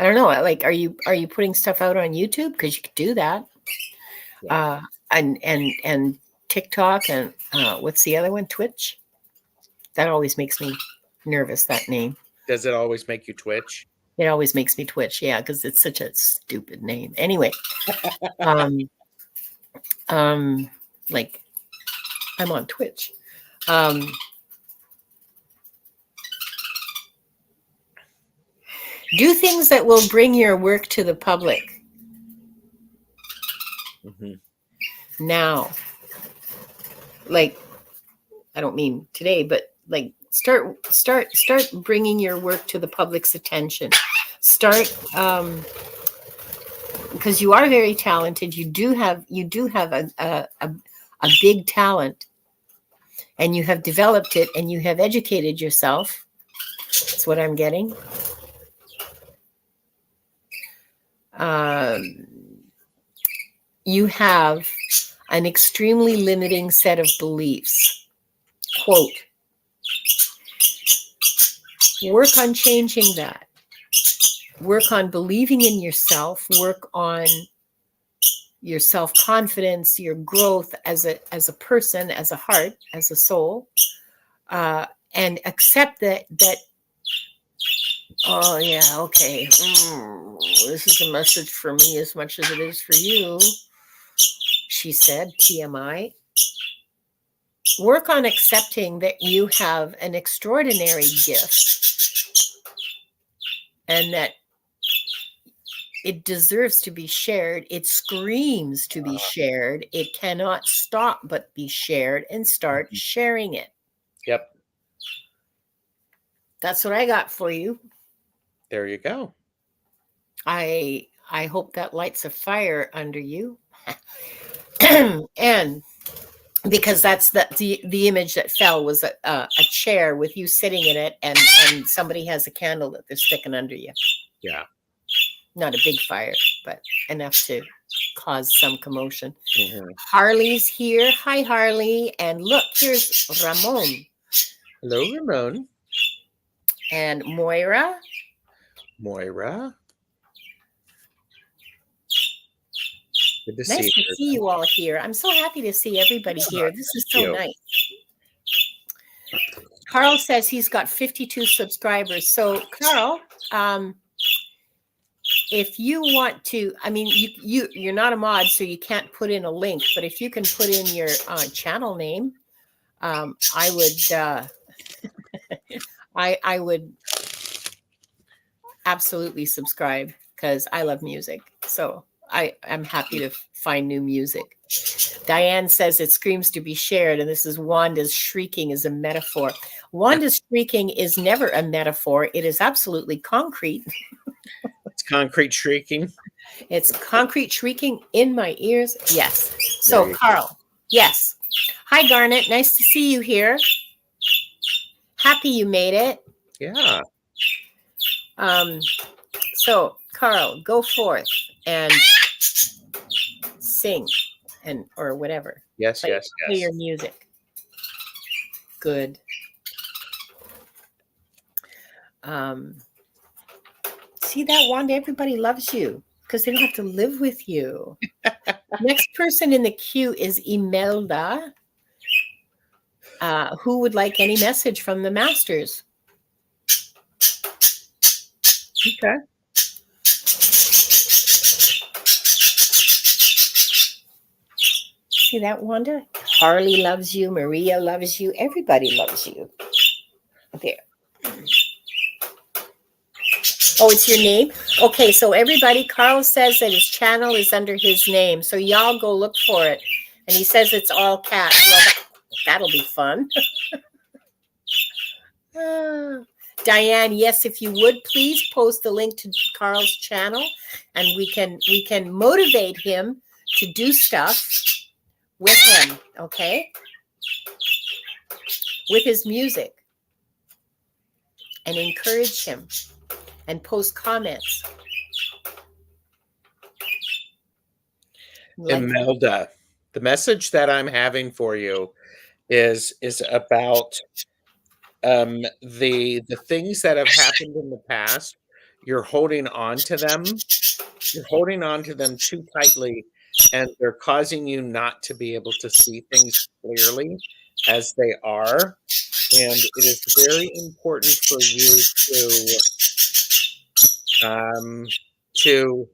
I don't know. Like, are you putting stuff out on YouTube? Because you could do that. Yeah. And TikTok, and what's the other one? Twitch. That always makes me nervous. That name. Does it always make you twitch? It always makes me twitch. Yeah, because it's such a stupid name. Anyway, like I'm on Twitch. Do things that will bring your work to the public. Mm-hmm. Now, like, I don't mean today, but like start bringing your work to the public's attention. Start, because you are very talented. You do have a big talent, and you have developed it, and you have educated yourself. That's what I'm getting. You have an extremely limiting set of beliefs. Quote, work on changing that. Work on believing in yourself. Work on your self-confidence, your growth as a person, as a heart, as a soul, and accept that. Oh yeah, okay. This is a message for me as much as it is for you, she said, TMI. Work on accepting that you have an extraordinary gift and that it deserves to be shared. It screams to be shared. It cannot stop but be shared, and start sharing it. Yep. That's what I got for you. There you go. I hope that lights a fire under you. And because that's the image that fell was a chair with you sitting in it, and somebody has a candle that they're sticking under you. Yeah. Not a big fire, but enough to cause some commotion. Mm-hmm. Harley's here. Hi, Harley. And look, here's Ramon. Hello, Ramon. And Moira. Moira. Good to Nice see to see you all here. I'm so happy to see everybody here. This is so nice. Carl says he's got 52 subscribers. So, Carl, if you want to, I mean, you're not a mod, so you can't put in a link. But if you can put in your channel name, I would, I would absolutely subscribe because I love music. So I'm happy to find new music. Diane says it screams to be shared, and this is Wanda's shrieking is a metaphor. Wanda's shrieking is never a metaphor. It is absolutely concrete. It's concrete shrieking. It's concrete shrieking in my ears. Yes. So, Carl, yes. Hi, Garnet. Nice to see you here. Happy you made it. Yeah. So, Carl, go forth and sing or whatever. Yes, play yes. your music. Good. See that, Wanda? Everybody loves you because they don't have to live with you. Next person in the queue is Imelda, who would like any message from the masters. Okay. See that, Wanda? Harley loves you. Maria loves you. Everybody loves you. There. Oh, it's your name? Okay, so everybody, Carl says that his channel is under his name. So y'all go look for it. And he says it's all caps. Well, that'll be fun. Diane, yes, if you would please post the link to Carl's channel, and we can motivate him to do stuff with him, okay? With his music, and encourage him and post comments. Imelda, the message that I'm having for you is about the things that have happened in the past. You're holding on to them. You're holding on to them too tightly, and they're causing you not to be able to see things clearly as they are. And it is very important for you to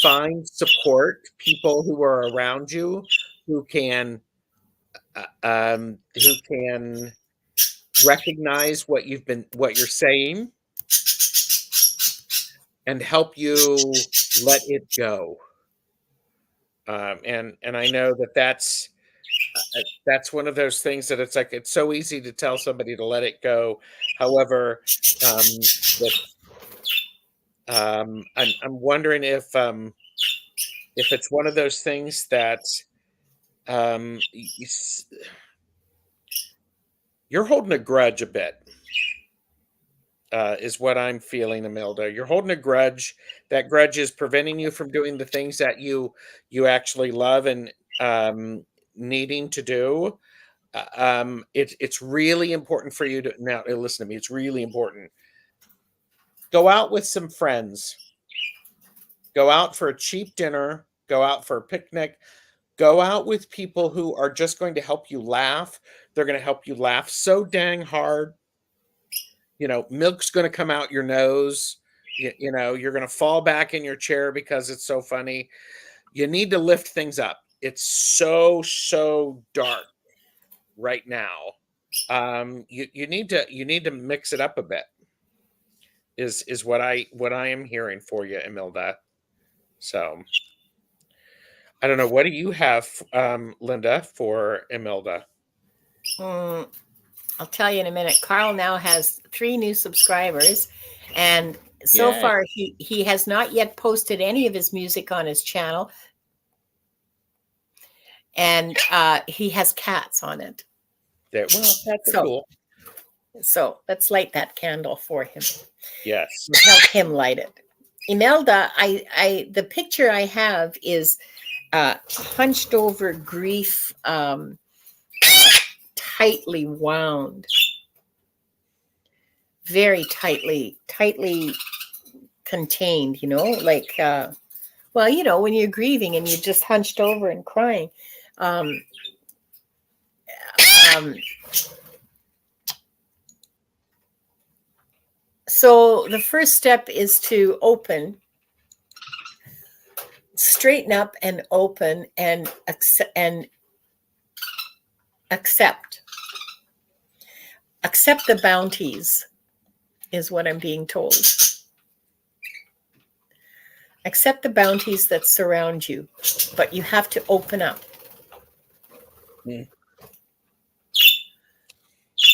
find support, people who are around you who can recognize what you're saying and help you let it go. And I know that's one of those things that it's like, it's so easy to tell somebody to let it go. However, I'm wondering if it's one of those things that you're holding a grudge a bit, is what I'm feeling, Imelda. You're holding a grudge. That grudge is preventing you from doing the things that you actually love and needing to do. It's really important for you to now listen to me. It's really important. Go out with some friends. Go out for a cheap dinner. Go out for a picnic. Go out with people who are just going to help you laugh. They're going to help you laugh so dang hard. You know, milk's going to come out your nose. You know, you're going to fall back in your chair because it's so funny. You need to lift things up. It's so dark right now. You need to mix it up a bit. Is what I am hearing for you, Imelda. So I don't know. What do you have, Linda, for Imelda? I'll tell you in a minute. Carl now has 3 new subscribers, and so far he has not yet posted any of his music on his channel. and he has cats on it. Well, cats are cool. So let's light that candle for him. Yes. Help him light it. Imelda, the picture I have is hunched over grief, tightly wound, very tightly contained, like, well, when you're grieving and you're just hunched over and crying. So the first step is to straighten up and open and accept the bounties is what I'm being told. Accept the bounties that surround you, but you have to open up. Mm.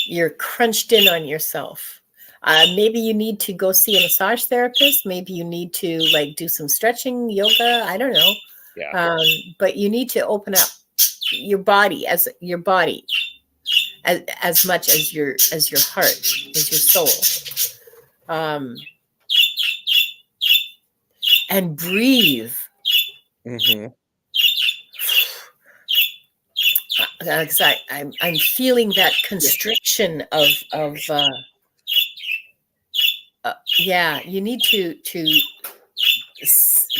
You're crunched in on yourself. Maybe you need to go see a massage therapist. Maybe you need to do some stretching, yoga. I don't know. Yeah. But you need to open up your body as much as your heart, as your soul. And breathe. Mm-hmm. I'm feeling that constriction of yeah. You need to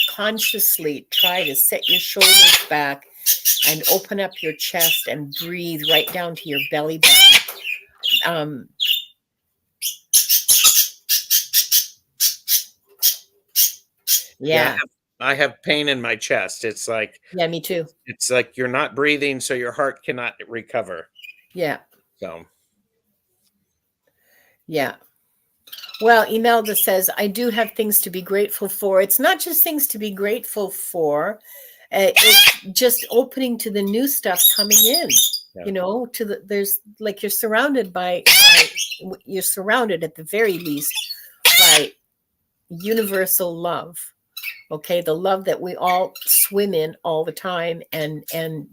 consciously try to set your shoulders back and open up your chest and breathe right down to your belly button. Yeah. I have pain in my chest. It's like, yeah, me too. It's like you're not breathing, so your heart cannot recover. Yeah. So. Yeah. Well, Imelda says, I do have things to be grateful for. It's not just things to be grateful for. It's just opening to the new stuff coming in. Yeah. There's like you're surrounded you're surrounded at the very least by universal love. Okay, the love that we all swim in all the time, and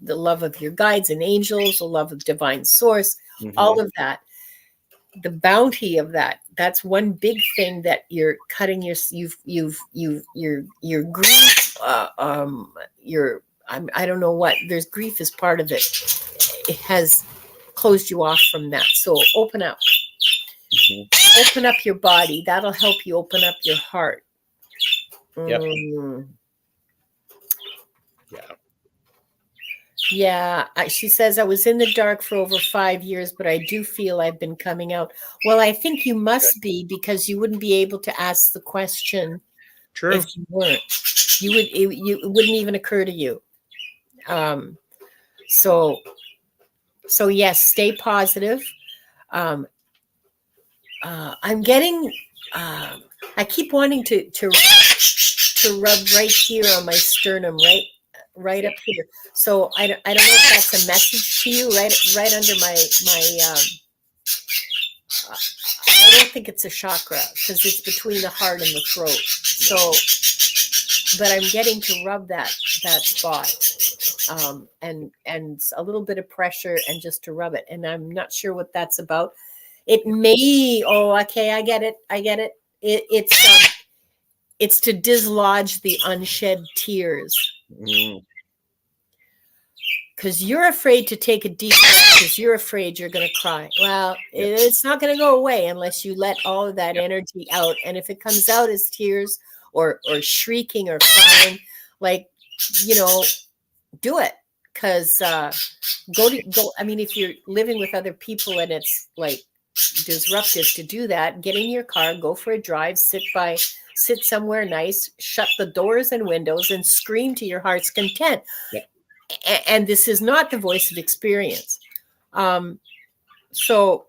the love of your guides and angels, the love of divine source, all of that. The bounty of that's one big thing that you're cutting your grief, I don't know what, there's grief is part of it. It has closed you off from that. So open up. Open up your body. That'll help you open up your heart. Yep. Yeah, she says, I was in the dark for over 5 years, but I do feel I've been coming out. Well, I think you must be, because you wouldn't be able to ask the question. True. If you weren't. It wouldn't even occur to you. So yes, stay positive. I'm getting, I keep wanting to rub right here on my sternum, right up here. So I don't know if that's a message to you, right under my I don't think it's a chakra, because it's between the heart and the throat. So, but I'm getting to rub that spot, and a little bit of pressure, and just to rub it. And I'm not sure what that's about. It may. Oh, okay, I get it. It's to dislodge the unshed tears. Because you're afraid to take a deep breath, because you're afraid you're going to cry. Well, it's not going to go away unless you let all of that energy out. And if it comes out as tears or shrieking or crying, do it. Because go. I mean, if you're living with other people and it's disruptive to do that, get in your car, go for a drive, sit somewhere nice, shut the doors and windows, and scream to your heart's content. And this is not the voice of experience. So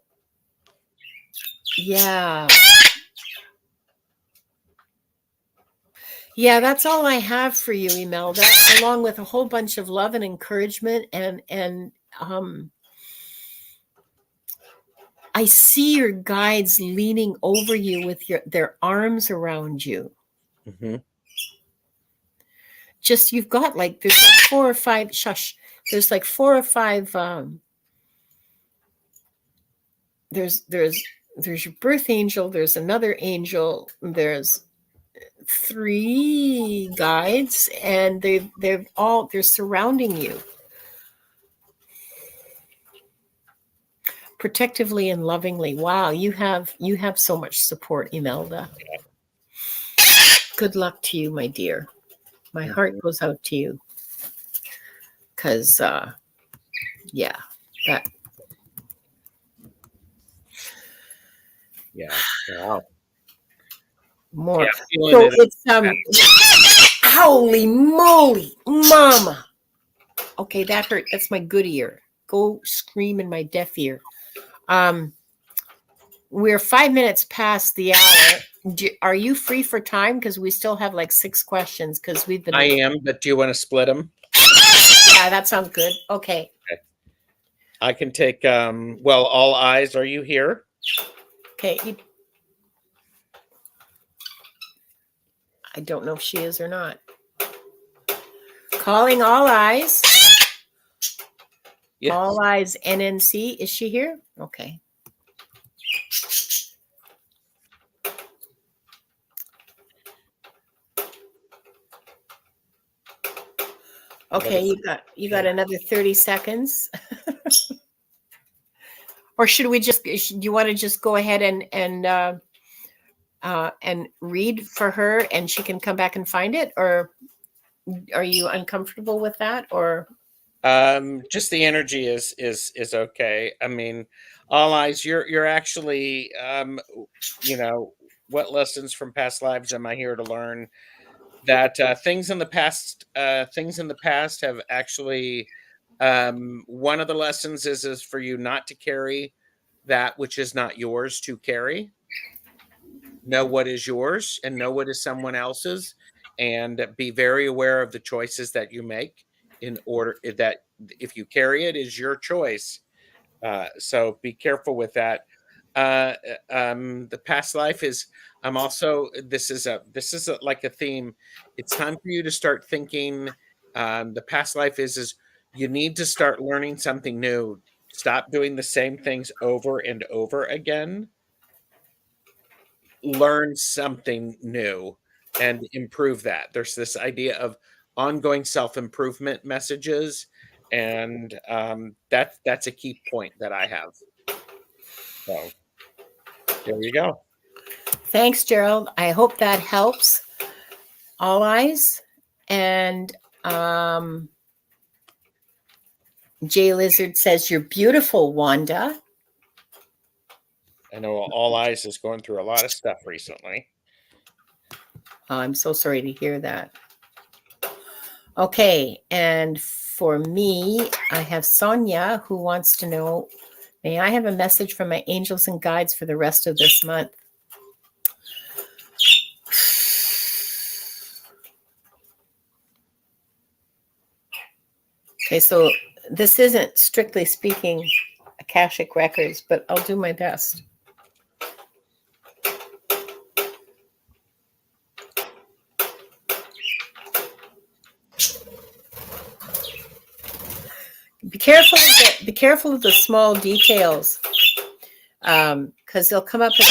yeah, that's all I have for you, Imelda, along with a whole bunch of love and encouragement. And I see your guides leaning over you with their arms around you. Just, you've got there's 4 or 5, there's like 4 or 5. There's your birth angel. There's another angel. There's 3 guides, and they're surrounding you protectively and lovingly. Wow, you have so much support, Imelda. Good luck to you, my dear. My heart goes out to you, because yeah, that. Yeah. Wow. More. Yeah, So it's holy moly, mama. Okay, that hurt. That's my good ear. Go scream in my deaf ear. We're 5 minutes past the hour. Are you free for time? Because we still have like 6 questions. Because we've been. I am, but do you want to split them? Yeah, that sounds good. Okay. I can take. Well, all eyes. Are you here? Okay. I don't know if she is or not. Calling all eyes. Yes. All eyes NNC. Is she here? Okay. Okay, you got another 30 seconds. Or should we just? Do you want to just go ahead and read for her, and she can come back and find it, or are you uncomfortable with that, or? Just the energy is okay. I mean, all eyes. You're actually, what lessons from past lives am I here to learn? That things in the past have actually. One of the lessons is for you not to carry that which is not yours to carry. Know what is yours and know what is someone else's, and be very aware of the choices that you make, in order that if you carry it is your choice. So be careful with that. The past life is. I'm also. This is like a theme. It's time for you to start thinking. The past life is you need to start learning something new. Stop doing the same things over and over again. Learn something new and improve that. There's this idea of ongoing self-improvement messages, and that's a key point that I have. So there you go. Thanks, Gerald. I hope that helps. All eyes. And Jay Lizard says, "You're beautiful, Wanda." I know All Eyes is going through a lot of stuff recently. Oh, I'm so sorry to hear that. Okay, and for me, I have Sonia, who wants to know, may I have a message from my angels and guides for the rest of this month? Okay, so this isn't strictly speaking Akashic Records, but I'll do my best. Be careful of the small details, because they'll come up and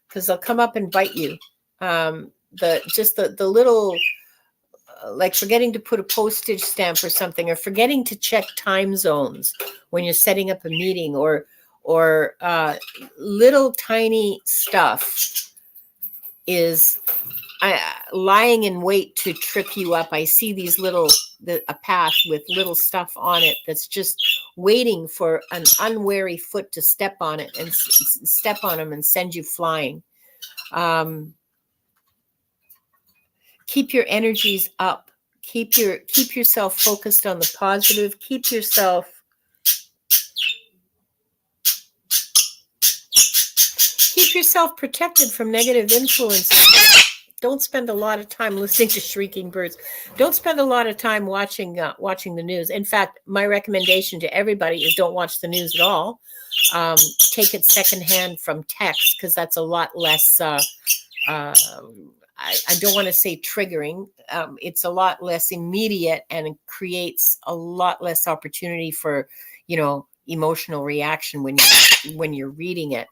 because they'll come up and bite you. The little, like forgetting to put a postage stamp or something, or forgetting to check time zones when you're setting up a meeting, or little tiny stuff is lying in wait to trip you up. I see these a path with little stuff on it that's just waiting for an unwary foot to step on it and step on them and send you flying. Keep your energies up. Keep yourself focused on the positive. Keep yourself protected from negative influences. Don't spend a lot of time listening to shrieking birds. Don't spend a lot of time watching the news. In fact, my recommendation to everybody is don't watch the news at all. Take it secondhand from text, because that's a lot less. I don't want to say triggering. It's a lot less immediate and it creates a lot less opportunity for, emotional reaction when you're reading it.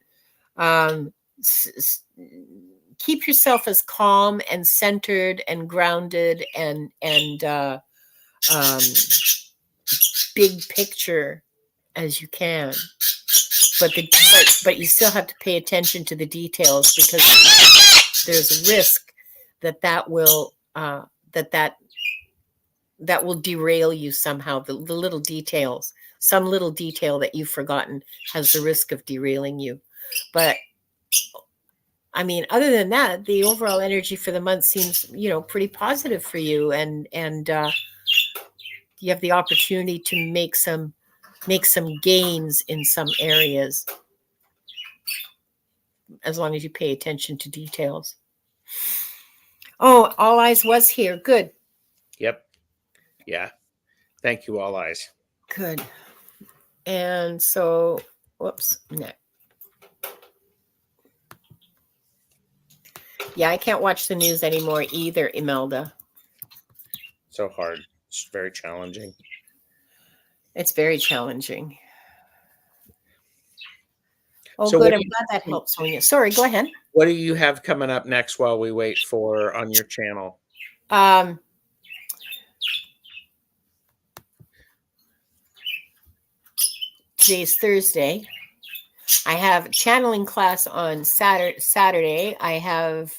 Keep yourself as calm and centered and grounded and big picture as you can. But you still have to pay attention to the details, because there's a risk that will derail you somehow. The little details, some little detail that you've forgotten has the risk of derailing you. But I mean, other than that, the overall energy for the month seems, pretty positive for you, and you have the opportunity to make some gains in some areas, as long as you pay attention to details. Oh, All Eyes was here. Good. Yep. Yeah. Thank you, All Eyes. Good. And so, whoops, next. Yeah, I can't watch the news anymore either, Imelda. So hard. It's very challenging. It's very challenging. Oh, so good. I'm glad that helps, Sonia. Sorry, go ahead. What do you have coming up next while we wait for on your channel? Today's Thursday. I have a channeling class on Saturday. I have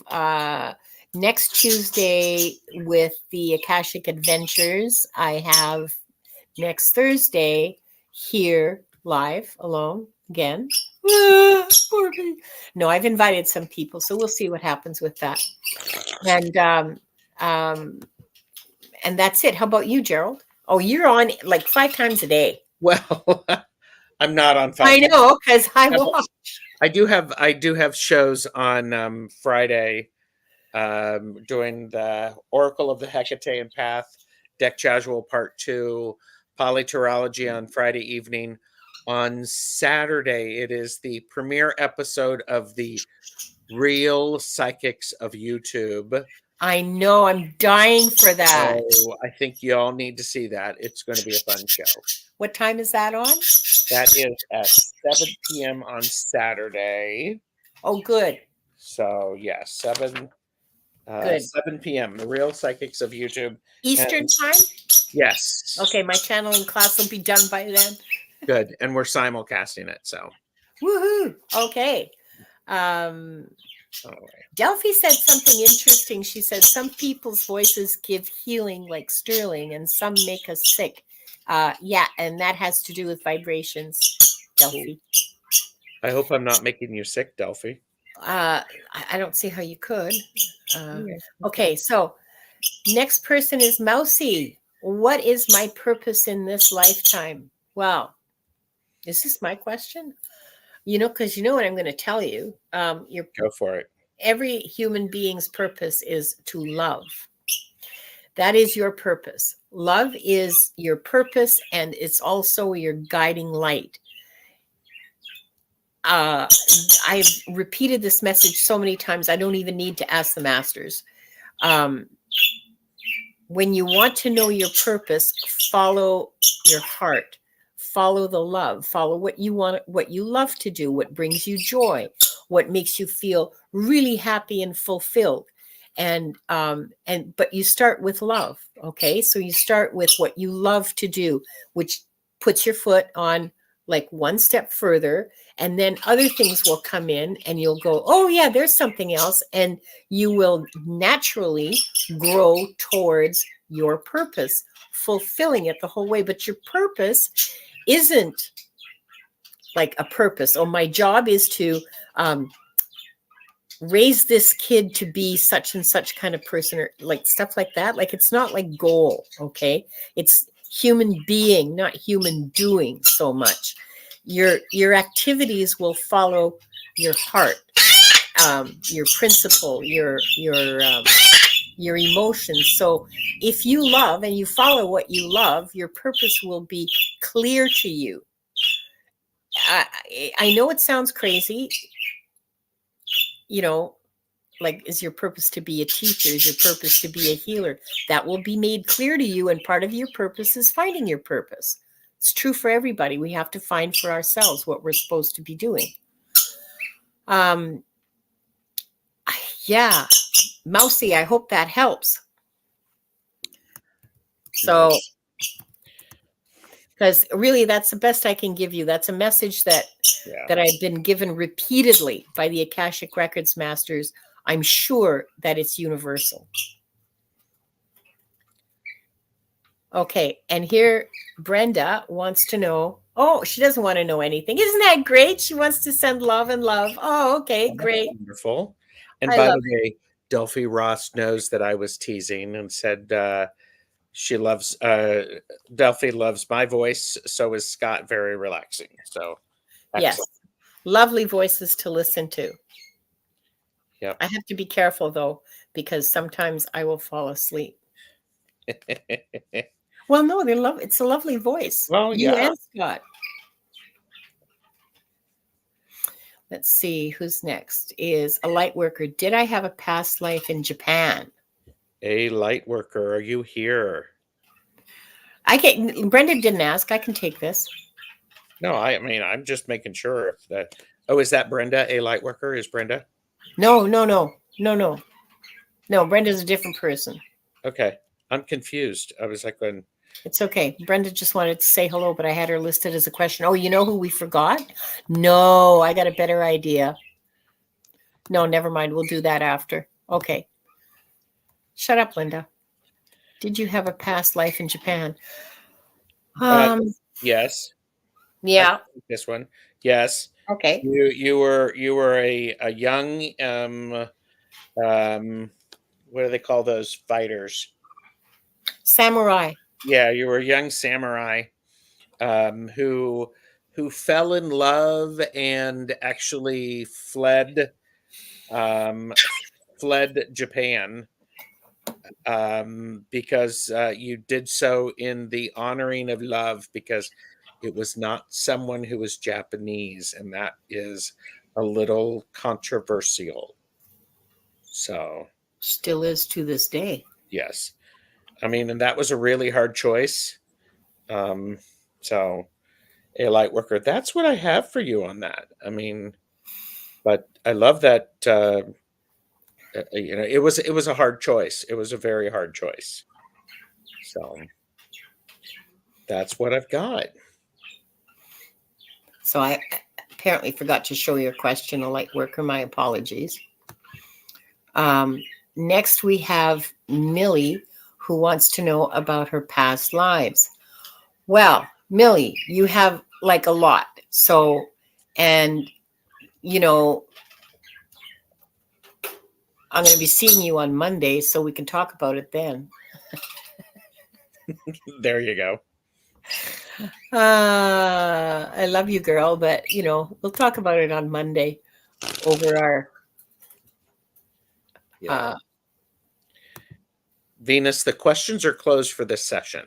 next Tuesday with the Akashic Adventures. I have next Thursday here live alone again. Poor me. No, I've invited some people, so we'll see what happens with that. And that's it. How about you, Gerald? Oh, you're on like 5 times a day. Well, I'm not on 5. I know, because I watch. I do have shows on Friday, doing the Oracle of the Hecatean Path, Deck Casual Part 2, Polyterology on Friday evening. On Saturday, it is the premiere episode of the Real Psychics of YouTube. I know. I'm dying for that. So I think you all need to see that. It's going to be a fun show. What time is that on? That is at 7 p.m. on Saturday. Oh, good. So, yeah, 7 p.m. The Real Psychics of YouTube. Eastern time? Yes. Okay, my channeling class will be done by then. Good. And we're simulcasting it, so. Woohoo. Okay. Delphi said something interesting. She said some people's voices give healing like Sterling, and some make us sick. Yeah, and that has to do with vibrations, Delphi. I hope I'm not making you sick, Delphi. I don't see how you could. Okay, so next person is Mousy. What is my purpose in this lifetime? Well, is this my question? Because you know what I'm going to tell you. Go for it. Every human being's purpose is to love. That is your purpose. Love is your purpose, and it's also your guiding light. I've repeated this message so many times, I don't even need to ask the masters. When you want to know your purpose, follow your heart. Follow the love. Follow what you want, what you love to do, what brings you joy, what makes you feel really happy and fulfilled. But you start with love. Okay. So you start with what you love to do, which puts your foot on like one step further, and then other things will come in and you'll go, oh yeah, there's something else. And you will naturally grow towards your purpose, fulfilling it the whole way. But your purpose isn't like a purpose. Oh, my job is to raise this kid to be such and such kind of person, or like stuff like that. Like, it's not like goal. Okay. It's human being, not human doing so much. Your activities will follow your heart, your principle, your emotions. So if you love and you follow what you love, your purpose will be clear to you. I know it sounds crazy, like, is your purpose to be a teacher? Is your purpose to be a healer? That will be made clear to you. And part of your purpose is finding your purpose. It's true for everybody. We have to find for ourselves what we're supposed to be doing. Yeah, Mousy, I hope that helps. So, because really that's the best I can give you. That's a message that I've been given repeatedly by the Akashic Records masters. I'm sure that it's universal. Okay, and here Brenda wants to know. Oh, she doesn't want to know anything. Isn't that great? She wants to send love and love. Oh, okay, great. Wonderful. And by the way, Delphi Ross knows that I was teasing and said she loves Delphi loves my voice. So is Scott. Very relaxing. So excellent. Yes, lovely voices to listen to. Yep. I have to be careful though, because sometimes I will fall asleep. Well, no, it's a lovely voice. Well, you and Scott. Let's see who's next. Is a light worker. Did I have a past life in Japan? A light worker, are you here? Brenda didn't ask. I can take this. No, I mean, I'm just making sure that. Oh, is that Brenda? A light worker? Is Brenda? No. Brenda's a different person. Okay, I'm confused. I was like, when. It's okay. Brenda just wanted to say hello, but I had her listed as a question. Oh, you know who we forgot? No, I got a better idea. No, never mind. We'll do that after. Okay. Shut up, Linda. Did you have a past life in Japan? Yes. Yeah. This one. Yes. Okay. You were a young what do they call those fighters? Samurai. Yeah, you were a young samurai who fell in love and actually fled Japan because you did so in the honoring of love, because it was not someone who was Japanese, and that is a little controversial. So still is to this day. Yes. I mean, and that was a really hard choice. So a light worker, that's what I have for you on that. I mean, but I love that, it was a hard choice. It was a very hard choice. So that's what I've got. So I apparently forgot to show your question, a light worker. My apologies. Next, we have Millie, who wants to know about her past lives. Well, Millie, you have like a lot. So, and, I'm going to be seeing you on Monday, so we can talk about it then. There you go. I love you, girl, but, we'll talk about it on Monday over our... Venus, the questions are closed for this session.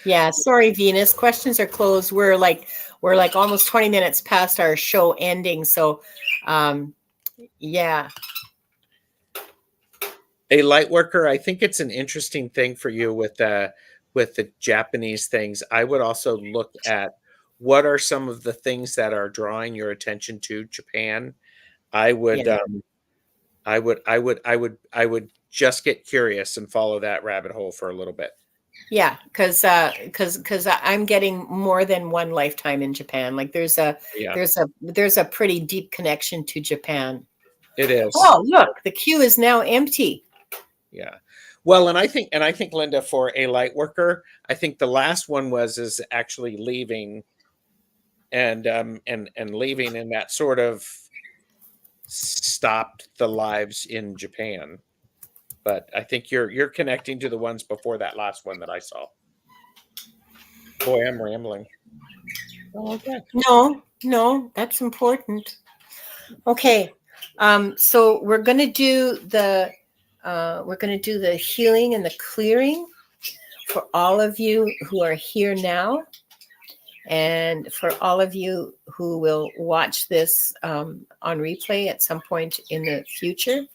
Yeah, sorry, Venus. Questions are closed. We're like almost 20 minutes past our show ending. So, yeah. A light worker, I think it's an interesting thing for you with the Japanese things. I would also look at what are some of the things that are drawing your attention to Japan. I would just get curious and follow that rabbit hole for a little bit. Yeah, because I'm getting more than one lifetime in Japan. Like there's a pretty deep connection to Japan. It is. Oh, look, the queue is now empty. Yeah. Well, and I think Linda, for a light worker, I think the last one is actually leaving and leaving, and that sort of stopped the lives in Japan. But I think you're connecting to the ones before that last one that I saw. Boy, I'm rambling. Oh, okay. No, that's important. Okay. So we're gonna do the healing and the clearing for all of you who are here now. And for all of you who will watch this on replay at some point in the future,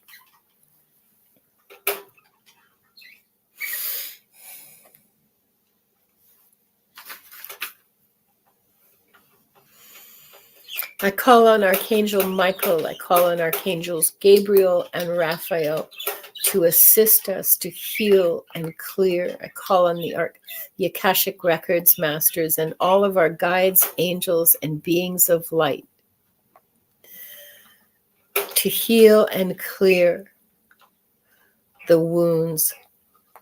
I call on Archangel Michael, I call on Archangels Gabriel and Raphael to assist us to heal and clear. I call on the Akashic Records masters and all of our guides, angels, and beings of light to heal and clear the wounds,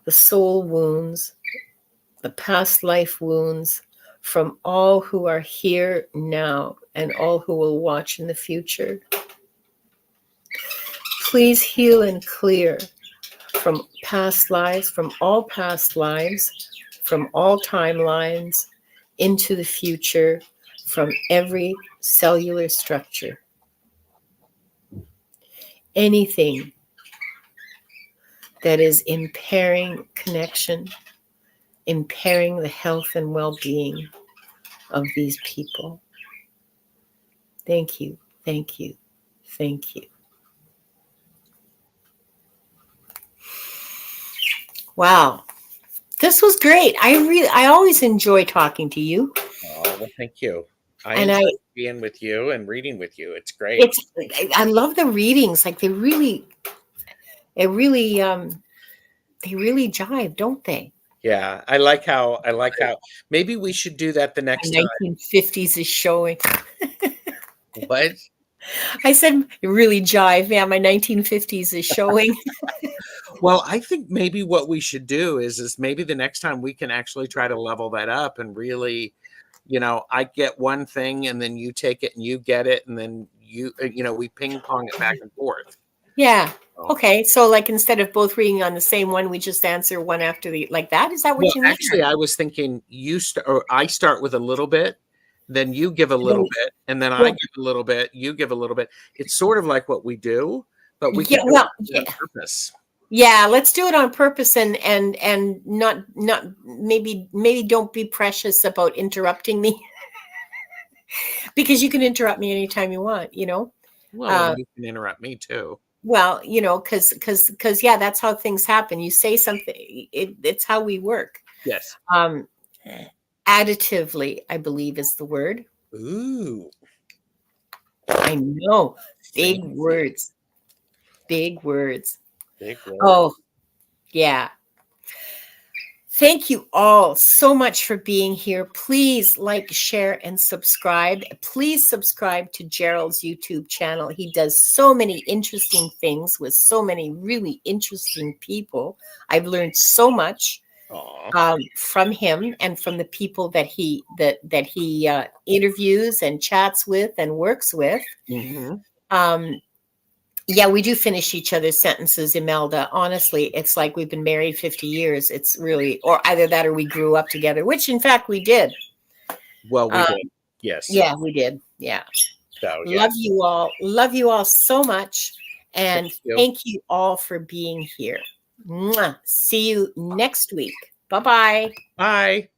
the soul wounds, the past life wounds from all who are here now and all who will watch in the future. Please heal and clear from past lives, from all past lives, from all timelines into the future, from every cellular structure. Anything that is impairing connection, impairing the health and well-being of these people. Thank you, thank you, thank you. Wow, this was great. I always enjoy talking to you. Oh, well, thank you. I enjoy being with you and reading with you. It's great. I love the readings. Like they really jive, don't they? Yeah, I like how maybe we should do that the next time. 1950s is showing. What? I said really jive. Yeah, my 1950s is showing. Well, I think maybe what we should do is maybe the next time we can actually try to level that up and really, I get one thing and then you take it and you get it and then we ping pong it back and forth. Yeah. Okay. So like instead of both reading on the same one, we just answer one after the like that. Is that what you mean? Actually, I was thinking I start with a little bit, then you give a little bit, and then I give a little bit, you give a little bit. It's sort of like what we do, but we can do it on purpose. Yeah, let's do it on purpose and not maybe don't be precious about interrupting me because you can interrupt me anytime you want, Well, you can interrupt me too. Well, because yeah, that's how things happen. You say something, it's how we work. Yes. Additively, I believe is the word. Ooh. I know. Big words. Big words. Big words. Oh, yeah. Thank you all so much for being here. Please like, share, and subscribe. Please subscribe to Gerald's YouTube channel. He does so many interesting things with so many really interesting people. I've learned so much from him and from the people that he interviews and chats with and works with. Mm-hmm. Yeah, we do finish each other's sentences, Imelda. Honestly, it's like we've been married 50 years. It's really, or either that or we grew up together, which in fact we did. Well, we did. Yes. Yeah, we did. Yeah. So, yeah. Love you all. Love you all so much. And thank you all for being here. Mwah. See you next week. Bye-bye. Bye.